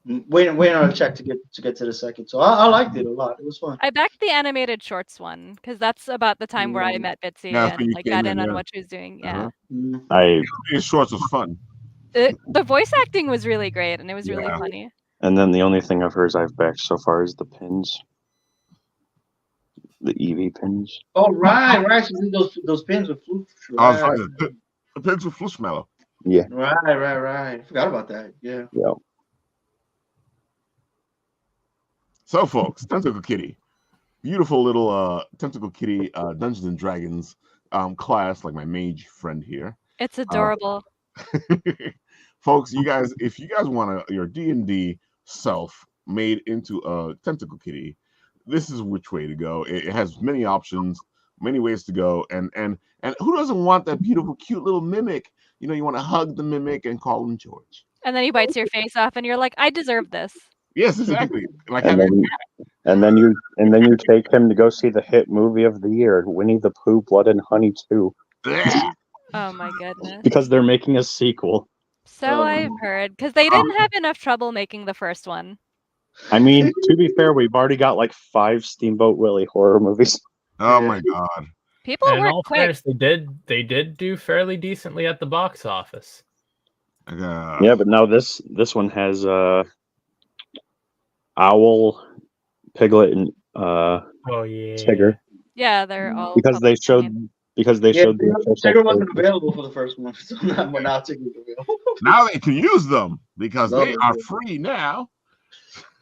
waiting on a check to get to the second. So I liked it a lot. It was fun. I backed the animated shorts one because that's about the time where I met Bitsy and like got in on what she was doing. Yeah. These shorts was fun. The voice acting was really great and it was really funny. And then the only thing of hers I've backed so far is the pins. The EV pins. Oh right. She did those pins with Floosh. Right. The pins with Flooshmallow. Yeah. Right. Forgot about that. Yeah. Yeah. So, folks, Tentacle Kitty, beautiful little Tentacle Kitty Dungeons and Dragons class, like my mage friend here. It's adorable. Folks, you guys, if you guys want your D&D self made into a Tentacle Kitty, this is which way to go. It has many options, many ways to go, and who doesn't want that beautiful, cute little mimic? You know, you want to hug the mimic and call him George. And then he bites your face off, and you're like, I deserve this. Yes, exactly. Like and then you take him to go see the hit movie of the year, Winnie the Pooh, Blood and Honey 2. Oh my goodness! Because they're making a sequel. So I've heard, because they didn't have enough trouble making the first one. I mean, to be fair, we've already got like 5 Steamboat Willie horror movies. Oh my god! People and were in all quick. fairness, they did do fairly decently at the box office. Yeah, but now this one has Owl, Piglet, and Tigger. Yeah, they're all because they showed the Tigger wasn't available for the first one, so now Tigger's available. Now they can use them because they are free now.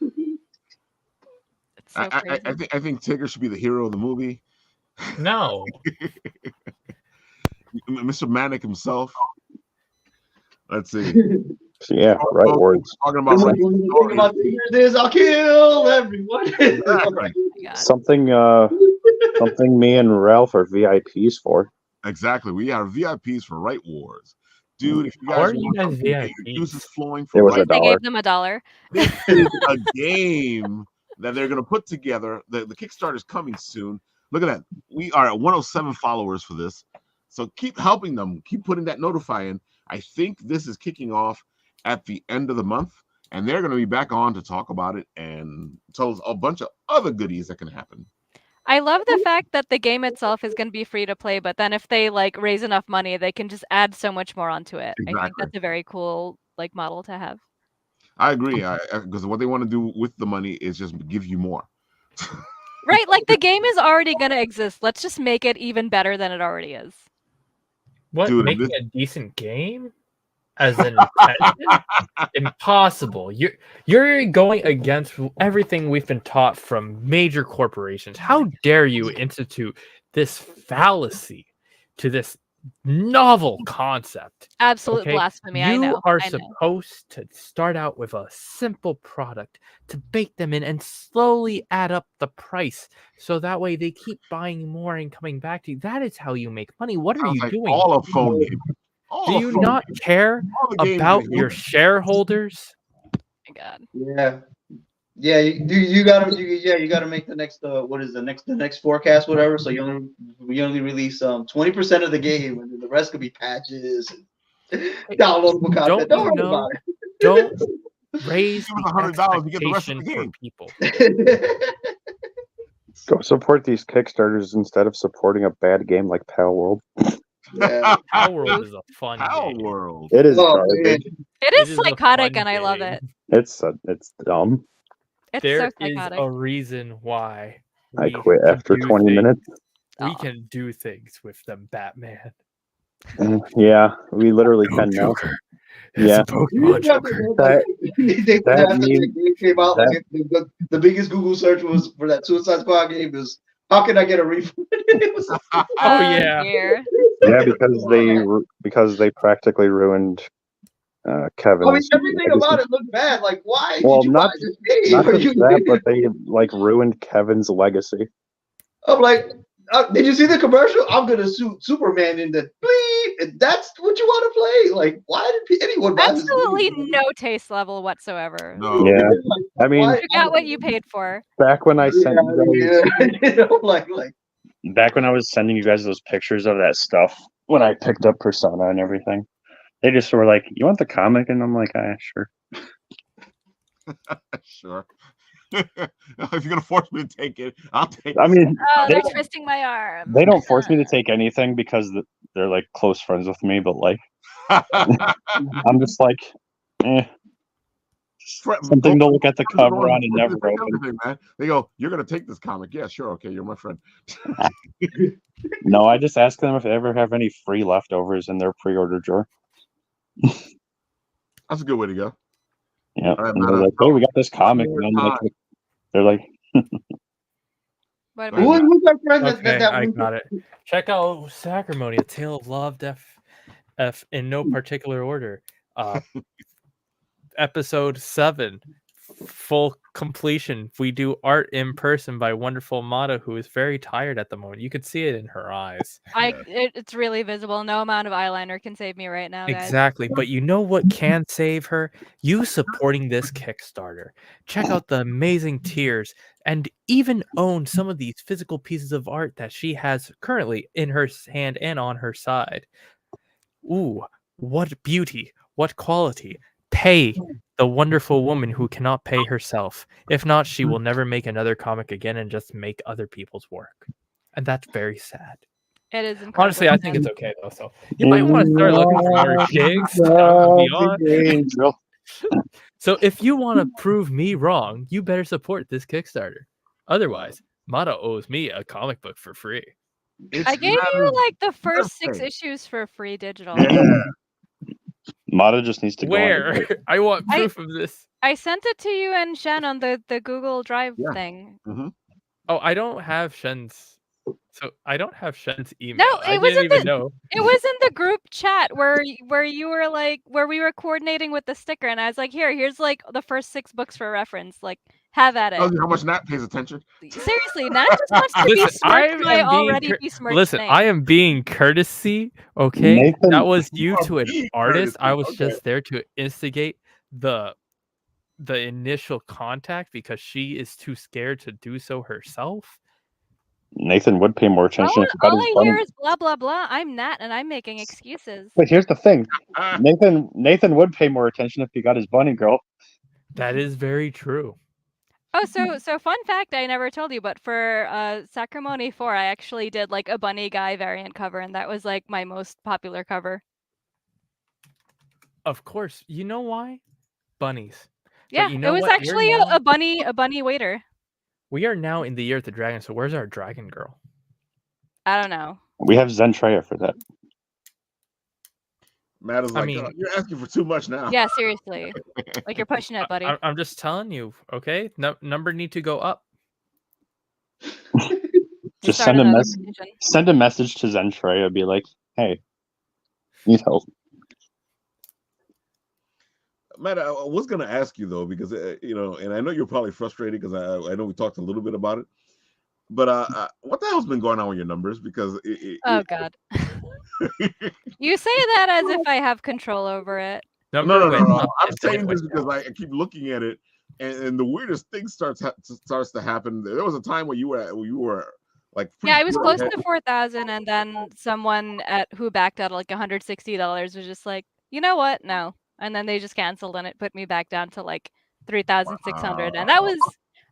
So I think Tigger should be the hero of the movie. No. Mr. Manic himself. Let's see. Yeah, right words. Talking about I'll kill everyone. Something me and Ralph are VIPs for. Exactly. We are VIPs for Right Wars. Dude, if you guys want juices flowing for $1. They gave them $1. This is a game that they're going to put together. The Kickstarter is coming soon. Look at that. We are at 107 followers for this. So keep helping them. Keep putting that notify in. I think this is kicking off at the end of the month, and they're going to be back on to talk about it and tell us a bunch of other goodies that can happen. I love the fact that the game itself is going to be free to play, but then if they like raise enough money, they can just add so much more onto it. Exactly. I think that's a very cool like model to have. I agree, because what they want to do with the money is just give you more. Right, like the game is already going to exist. Let's just make it even better than it already is. What, dude, making a decent game? As an intention? Impossible. You're going against everything we've been taught from major corporations. How dare you institute this fallacy to this novel concept? Absolute blasphemy. I know. You are supposed to start out with a simple product to bake them in and slowly add up the price so that way they keep buying more and coming back to you. That is how you make money. What are you doing? All a phone game. Do you not care about your shareholders? Oh my God. Yeah. You gotta make the next what is the next forecast, whatever. So we only release 20% of the game, and then the rest could be patches and downloadable content. Don't worry about it. Don't raise $100. You get the rest of the game. People. Go support these Kickstarters instead of supporting a bad game like Pal World. Yeah. Pal World is a fun Pal game. World. It is It is psychotic, and I love it. It's dumb. It's There so psychotic. is a reason why I quit after 20 minutes. We can do things with them, Batman. Yeah, we literally can now. Yeah, Pokemon Joker. Came out like the biggest Google search was for that Suicide Squad game is how can I get a refund? Oh yeah, yeah, because they practically ruined Kevin. I mean, everything about it looked bad. Like, why? Well, did you not buy this game? not just that, but they like ruined Kevin's legacy. I'm like, did you see the commercial? I'm gonna shoot Superman in the bleep, and that's what you want to play. Like, why did anyone buy this game? Absolutely no taste level whatsoever. No. Yeah, I mean, you got what you paid for. back when I sent back when I was sending you guys those pictures of that stuff when I picked up Persona and everything, they just were like, "You want the comic?" And I'm like, "Ah, sure." Sure. If you're gonna force me to take it, I'll take it. I mean, they're twisting my arm. They don't force me to take anything because they're like close friends with me, but like I'm just like, something to look at the cover on and never open. Man. They go, "You're gonna take this comic?" Yeah, sure, okay, you're my friend. No, I just ask them if they ever have any free leftovers in their pre-order drawer. That's a good way to go. Yeah, right, and they're like, "Hey, we got this comic," and then they're like, "Who's our friend?" Okay, I got it. Check out Sacrimony, A Tale of Love, F in no particular order. Episode 7, full completion. We do art in person by wonderful Matta, who is very tired at the moment. You could see it in her eyes. It's really visible. No amount of eyeliner can save me right now, guys. Exactly, but you know what can save her? You supporting this Kickstarter. Check out the amazing tiers and even own some of these physical pieces of art that she has currently in her hand and on her side. Ooh, what beauty, what quality. Pay the wonderful woman who cannot pay herself. If not, she will never make another comic again and just make other people's work. And that's very sad. It is incredible. Honestly, I think it's okay though. So you might want to start looking for more gigs. So if you want to prove me wrong, you better support this Kickstarter. Otherwise, Matta owes me a comic book for free. I gave you like the first 6 issues for free digital. Yeah. Matta just needs to go. Where? I want proof of this. I sent it to you and Shen on the Google Drive thing. Mm-hmm. Oh, I don't have Shen's. So I don't have Shen's email. No, it was It was in the group chat where you were like where we were coordinating with the sticker, and I was like, here's like the first 6 books for reference. Like, have at it. Oh, how much Nat pays attention? Seriously, Nat just wants to be smirked by already besmirched. Listen, I am being courtesy. Okay, Nathan, that was you to an artist. I was just there to instigate the initial contact because she is too scared to do so herself. Nathan would pay more attention. All I hear is blah blah blah. I'm Nat, and I'm making excuses. But here's the thing: Nathan would pay more attention if he got his bunny girl. That is very true. Oh, so fun fact I never told you, but for Sacrimony 4, I actually did like a bunny guy variant cover, and that was like my most popular cover. Of course, you know why? Bunnies. Yeah, you know it was actually a bunny waiter. We are now in the year of the dragon, so where's our dragon girl? I don't know. We have Zentreya for that. Matt is like, you're asking for too much now. Yeah, seriously. Like, you're pushing it, buddy. I'm just telling you, okay? Number need to go up. Just send a message to Zentreya, be like, hey, need help. Matt, I was going to ask you, though, because, and I know you're probably frustrated because I know we talked a little bit about it. But what the hell's been going on with your numbers? Because God. You say that as if I have control over it. No. I'm saying this because I keep looking at it, and the weirdest thing starts to happen. There was a time where you were like, I was close to 4,000, and then someone who backed out like $160 was just like, you know what? No. And then they just canceled, and it put me back down to like 3,600. And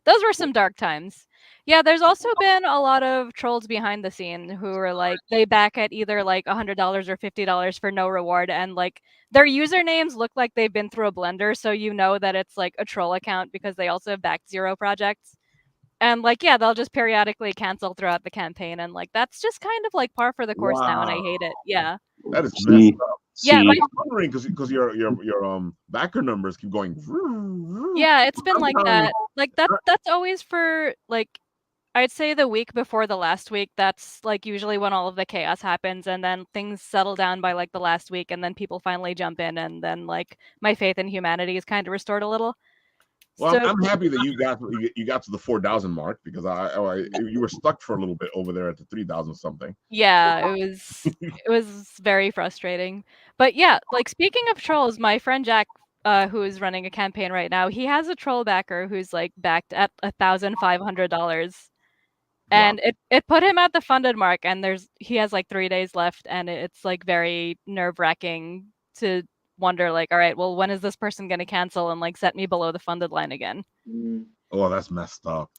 those were some dark times. Yeah, there's also been a lot of trolls behind the scene who are like, they back at either like $100 or $50 for no reward, and like their usernames look like they've been through a blender, so you know that it's like a troll account because they also have backed 0 projects. And like, yeah, they'll just periodically cancel throughout the campaign, and like that's just kind of like par for the course now, and I hate it. Yeah. That is messed up. Yeah, I'm wondering because your backer numbers keep going. Yeah, it's been like that. Like that's always for like, I'd say the week before the last week. That's like usually when all of the chaos happens, and then things settle down by like the last week, and then people finally jump in, and then like my faith in humanity is kind of restored a little. Well, so, I'm happy that you got to the 4,000 mark because you were stuck for a little bit over there at the 3,000 something. Yeah, it was very frustrating. But yeah, like speaking of trolls, my friend Jack, who is running a campaign right now, he has a troll backer who's like backed at $1,500, and it put him at the funded mark, and he has like 3 days left, and it's like very nerve-wracking to wonder like, all right, well, when is this person going to cancel and like set me below the funded line again? Oh, that's messed up.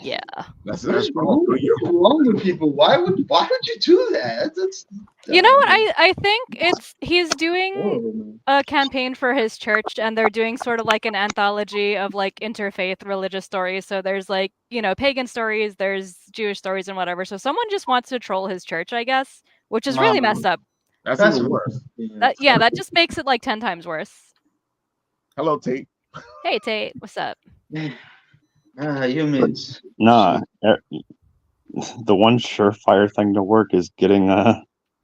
Yeah, that's wrong with people. Why would you do that? You know what? I think he's doing a campaign for his church, and they're doing sort of like an anthology of like interfaith religious stories. So there's like, you know, pagan stories, there's Jewish stories and whatever. So someone just wants to troll his church, I guess, which is really messed up. That's even worse. That just makes it like 10 times worse. Hello, Tate. Hey, Tate, what's up? Humans. Nah, the one surefire thing to work is getting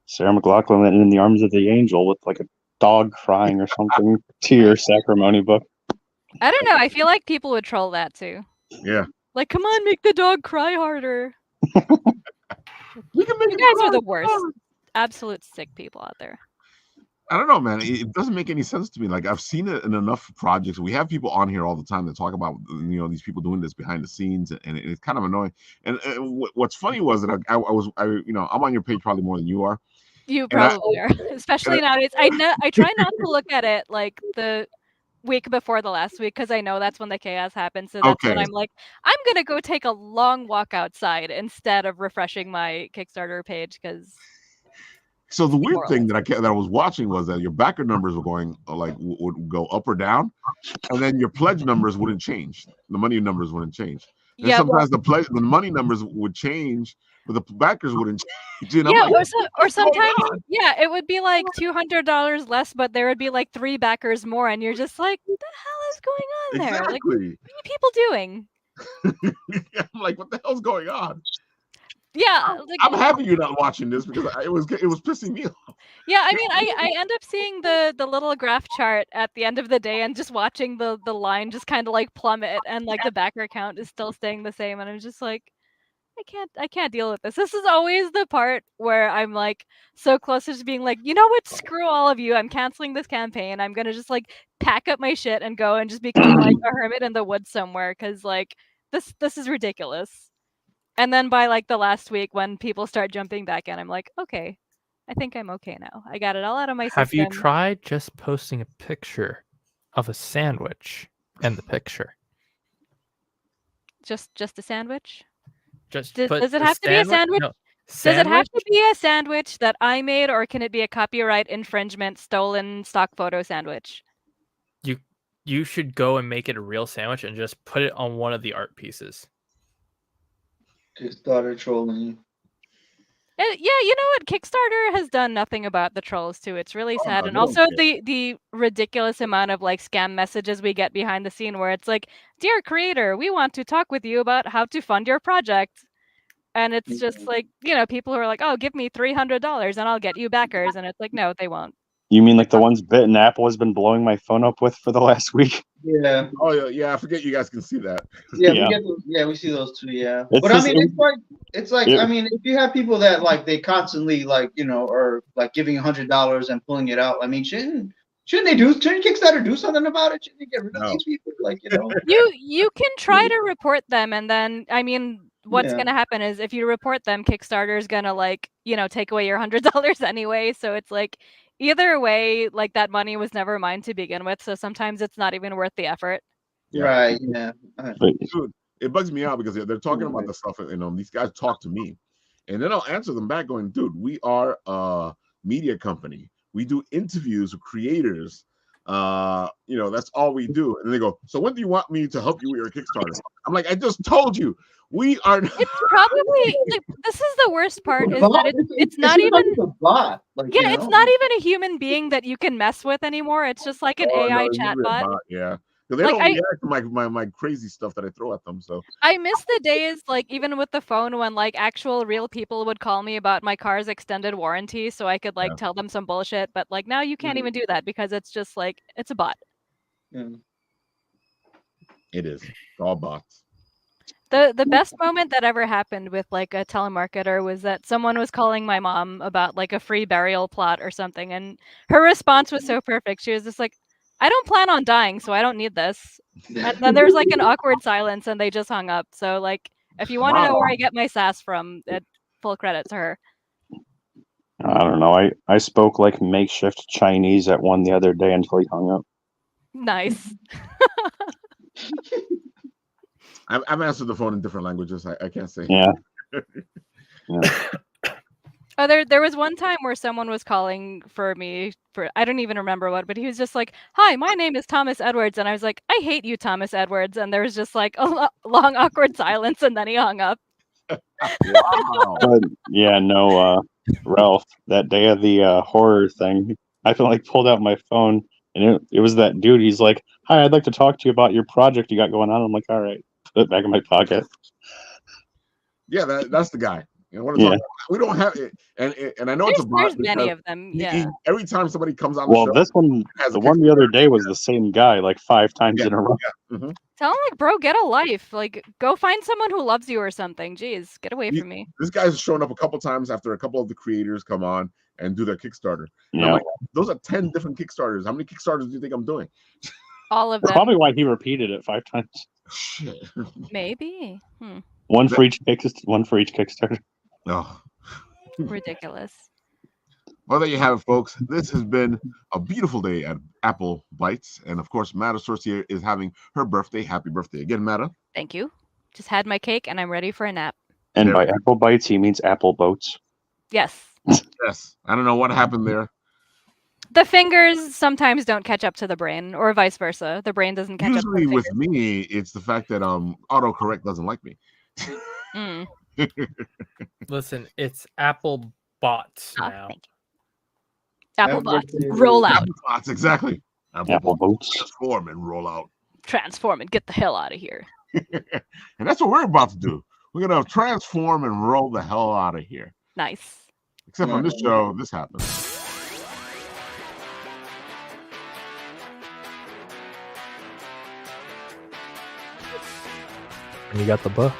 Sarah McLachlan in the arms of the angel with like a dog crying or something to your Sacrimony book. I don't know. I feel like people would troll that too. Yeah. Like, come on, make the dog cry harder. We can make you guys are the worst. Absolute sick people out there. I don't know, man. It doesn't make any sense to me. Like, I've seen it in enough projects. We have people on here all the time that talk about, you know, these people doing this behind the scenes, and it's kind of annoying. And what's funny was that I you know, I'm on your page probably more than you are. You probably are, especially nowadays. I try not to look at it like the week before the last week because I know that's when the chaos happens. So that's when I'm like, I'm gonna go take a long walk outside instead of refreshing my Kickstarter page because. So the weird thing that I was watching was that your backer numbers were going like would go up or down, and then your pledge numbers wouldn't change. The money numbers wouldn't change. And yeah, sometimes the money numbers would change, but the backers wouldn't change. You know? Yeah, like, or sometimes it would be like $200 less, but there would be like 3 backers more, and you're just like, what the hell is going on there? Exactly. Like, what are people doing? I'm like, what the hell's going on? Yeah, like, I'm happy you're not watching this because it was pissing me off. Yeah, I mean, I end up seeing the little graph chart at the end of the day and just watching the line just kind of like plummet and like the backer count is still staying the same, and I'm just like, I can't deal with this. This is always the part where I'm like so close to just being like, you know what, screw all of you. I'm canceling this campaign. I'm gonna just like pack up my shit and go and just become like a hermit in the woods somewhere because like this is ridiculous. And then by like the last week when people start jumping back in, I'm like, okay, I think I'm okay now. I got it all out of my system. Have you tried just posting a picture of a sandwich in the picture? Just a sandwich? Does it have to be a sandwich? No. Does it have to be a sandwich that I made, or can it be a copyright infringement, stolen stock photo sandwich? You should go and make it a real sandwich and just put it on one of the art pieces. Just started trolling you. Yeah, you know what? Kickstarter has done nothing about the trolls too. It's really sad, and also the ridiculous amount of like scam messages we get behind the scene, where it's like, "Dear creator, we want to talk with you about how to fund your project," and it's just like, you know, people who are like, "Oh, give me $300 and I'll get you backers," and it's like, no, they won't. You mean like the ones Bitten Apple has been blowing my phone up with for the last week? Yeah. Oh yeah. I forget you guys can see that. Yeah, we see those too. Yeah, but I mean, it's like I mean, if you have people that like they constantly like, you know, are like giving $100 and pulling it out. I mean, shouldn't Kickstarter do something about it? Shouldn't they get rid of these people? Like, you know, you can try to report them, and then I mean, what's gonna happen is if you report them, Kickstarter is gonna like, you know, take away your $100 anyway. So it's like. Either way, like that money was never mine to begin with, so sometimes it's not even worth the effort. Right? Yeah. Dude, it bugs me out because they're talking about the stuff, you know. These guys talk to me, and then I'll answer them back, going, "Dude, we are a media company. We do interviews with creators. You know, that's all we do." And they go, "So when do you want me to help you with your Kickstarter?" I'm like, "I just told you." We are. It's probably like, this is the worst part is that it's not even a bot. Like, yeah, it's not even a human being that you can mess with anymore. It's just like an AI chatbot. Yeah, they don't react to my crazy stuff that I throw at them. So I miss the days like even with the phone when like actual real people would call me about my car's extended warranty, so I could like tell them some bullshit. But like now you can't even do that because it's just like it's a bot. It is all bots. The best moment that ever happened with like a telemarketer was that someone was calling my mom about like a free burial plot or something, and her response was so perfect. She was just like, "I don't plan on dying, so I don't need this." And then there's like an awkward silence, and they just hung up. So like, if you want to know where I get my sass from, full credit to her. I don't know. I spoke like makeshift Chinese at one the other day until he hung up. Nice. I've answered the phone in different languages. I can't say. Yeah. Oh, there was one time where someone was calling for me for I don't even remember what, but he was just like, "Hi, my name is Thomas Edwards," and I was like, "I hate you, Thomas Edwards," and there was just like a long awkward silence, and then he hung up. Wow. But yeah, no, Ralph, that day of the horror thing, I feel like pulled out my phone and it was that dude. He's like, "Hi, I'd like to talk to you about your project you got going on." I'm like, "All right," put it back in my pocket. Yeah, that's the guy. Yeah. We don't have it, and I know it's a bot. There's many of them. Yeah. Every time somebody comes on Well, the show, this one, the one the other day was the same guy like 5 times in a row. Yeah. Mm-hmm. Tell him, like, bro, get a life. Like, go find someone who loves you or something. Jeez, get away from me. This guy's shown up a couple times after a couple of the creators come on and do their Kickstarter. Yeah. Like, those are 10 different Kickstarters. How many Kickstarters do you think I'm doing? All of them. Probably why he repeated it 5 times. Shit. Maybe. One for each Kickstarter. Oh. Ridiculous. Well, there you have it, folks. This has been a beautiful day at Apple Bites. And of course, Matta Sorcier is having her birthday. Happy birthday again, Matta. Thank you. Just had my cake and I'm ready for a nap. And by Apple Bites, he means apple boats. Yes. Yes. I don't know what happened there. The fingers sometimes don't catch up to the brain, or vice versa. The brain doesn't catch up to the Usually fingers. with me, it's the fact that autocorrect doesn't like me. Listen, it's Apple bots now. Thank you. Apple bots, roll out. Apple bots, exactly. Apple boats. Transform and roll out. Transform and get the hell out of here. And that's what we're about to do. We're going to transform and roll the hell out of here. Nice. Except on this show, this happens. And you got the book.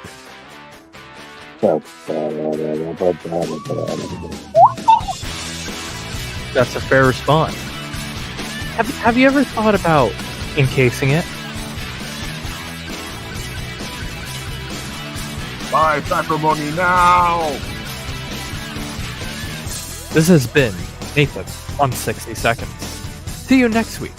That's a fair response. Have you ever thought about encasing it? Buy Sacrimony now! This has been Nathan on 60 Seconds. See you next week.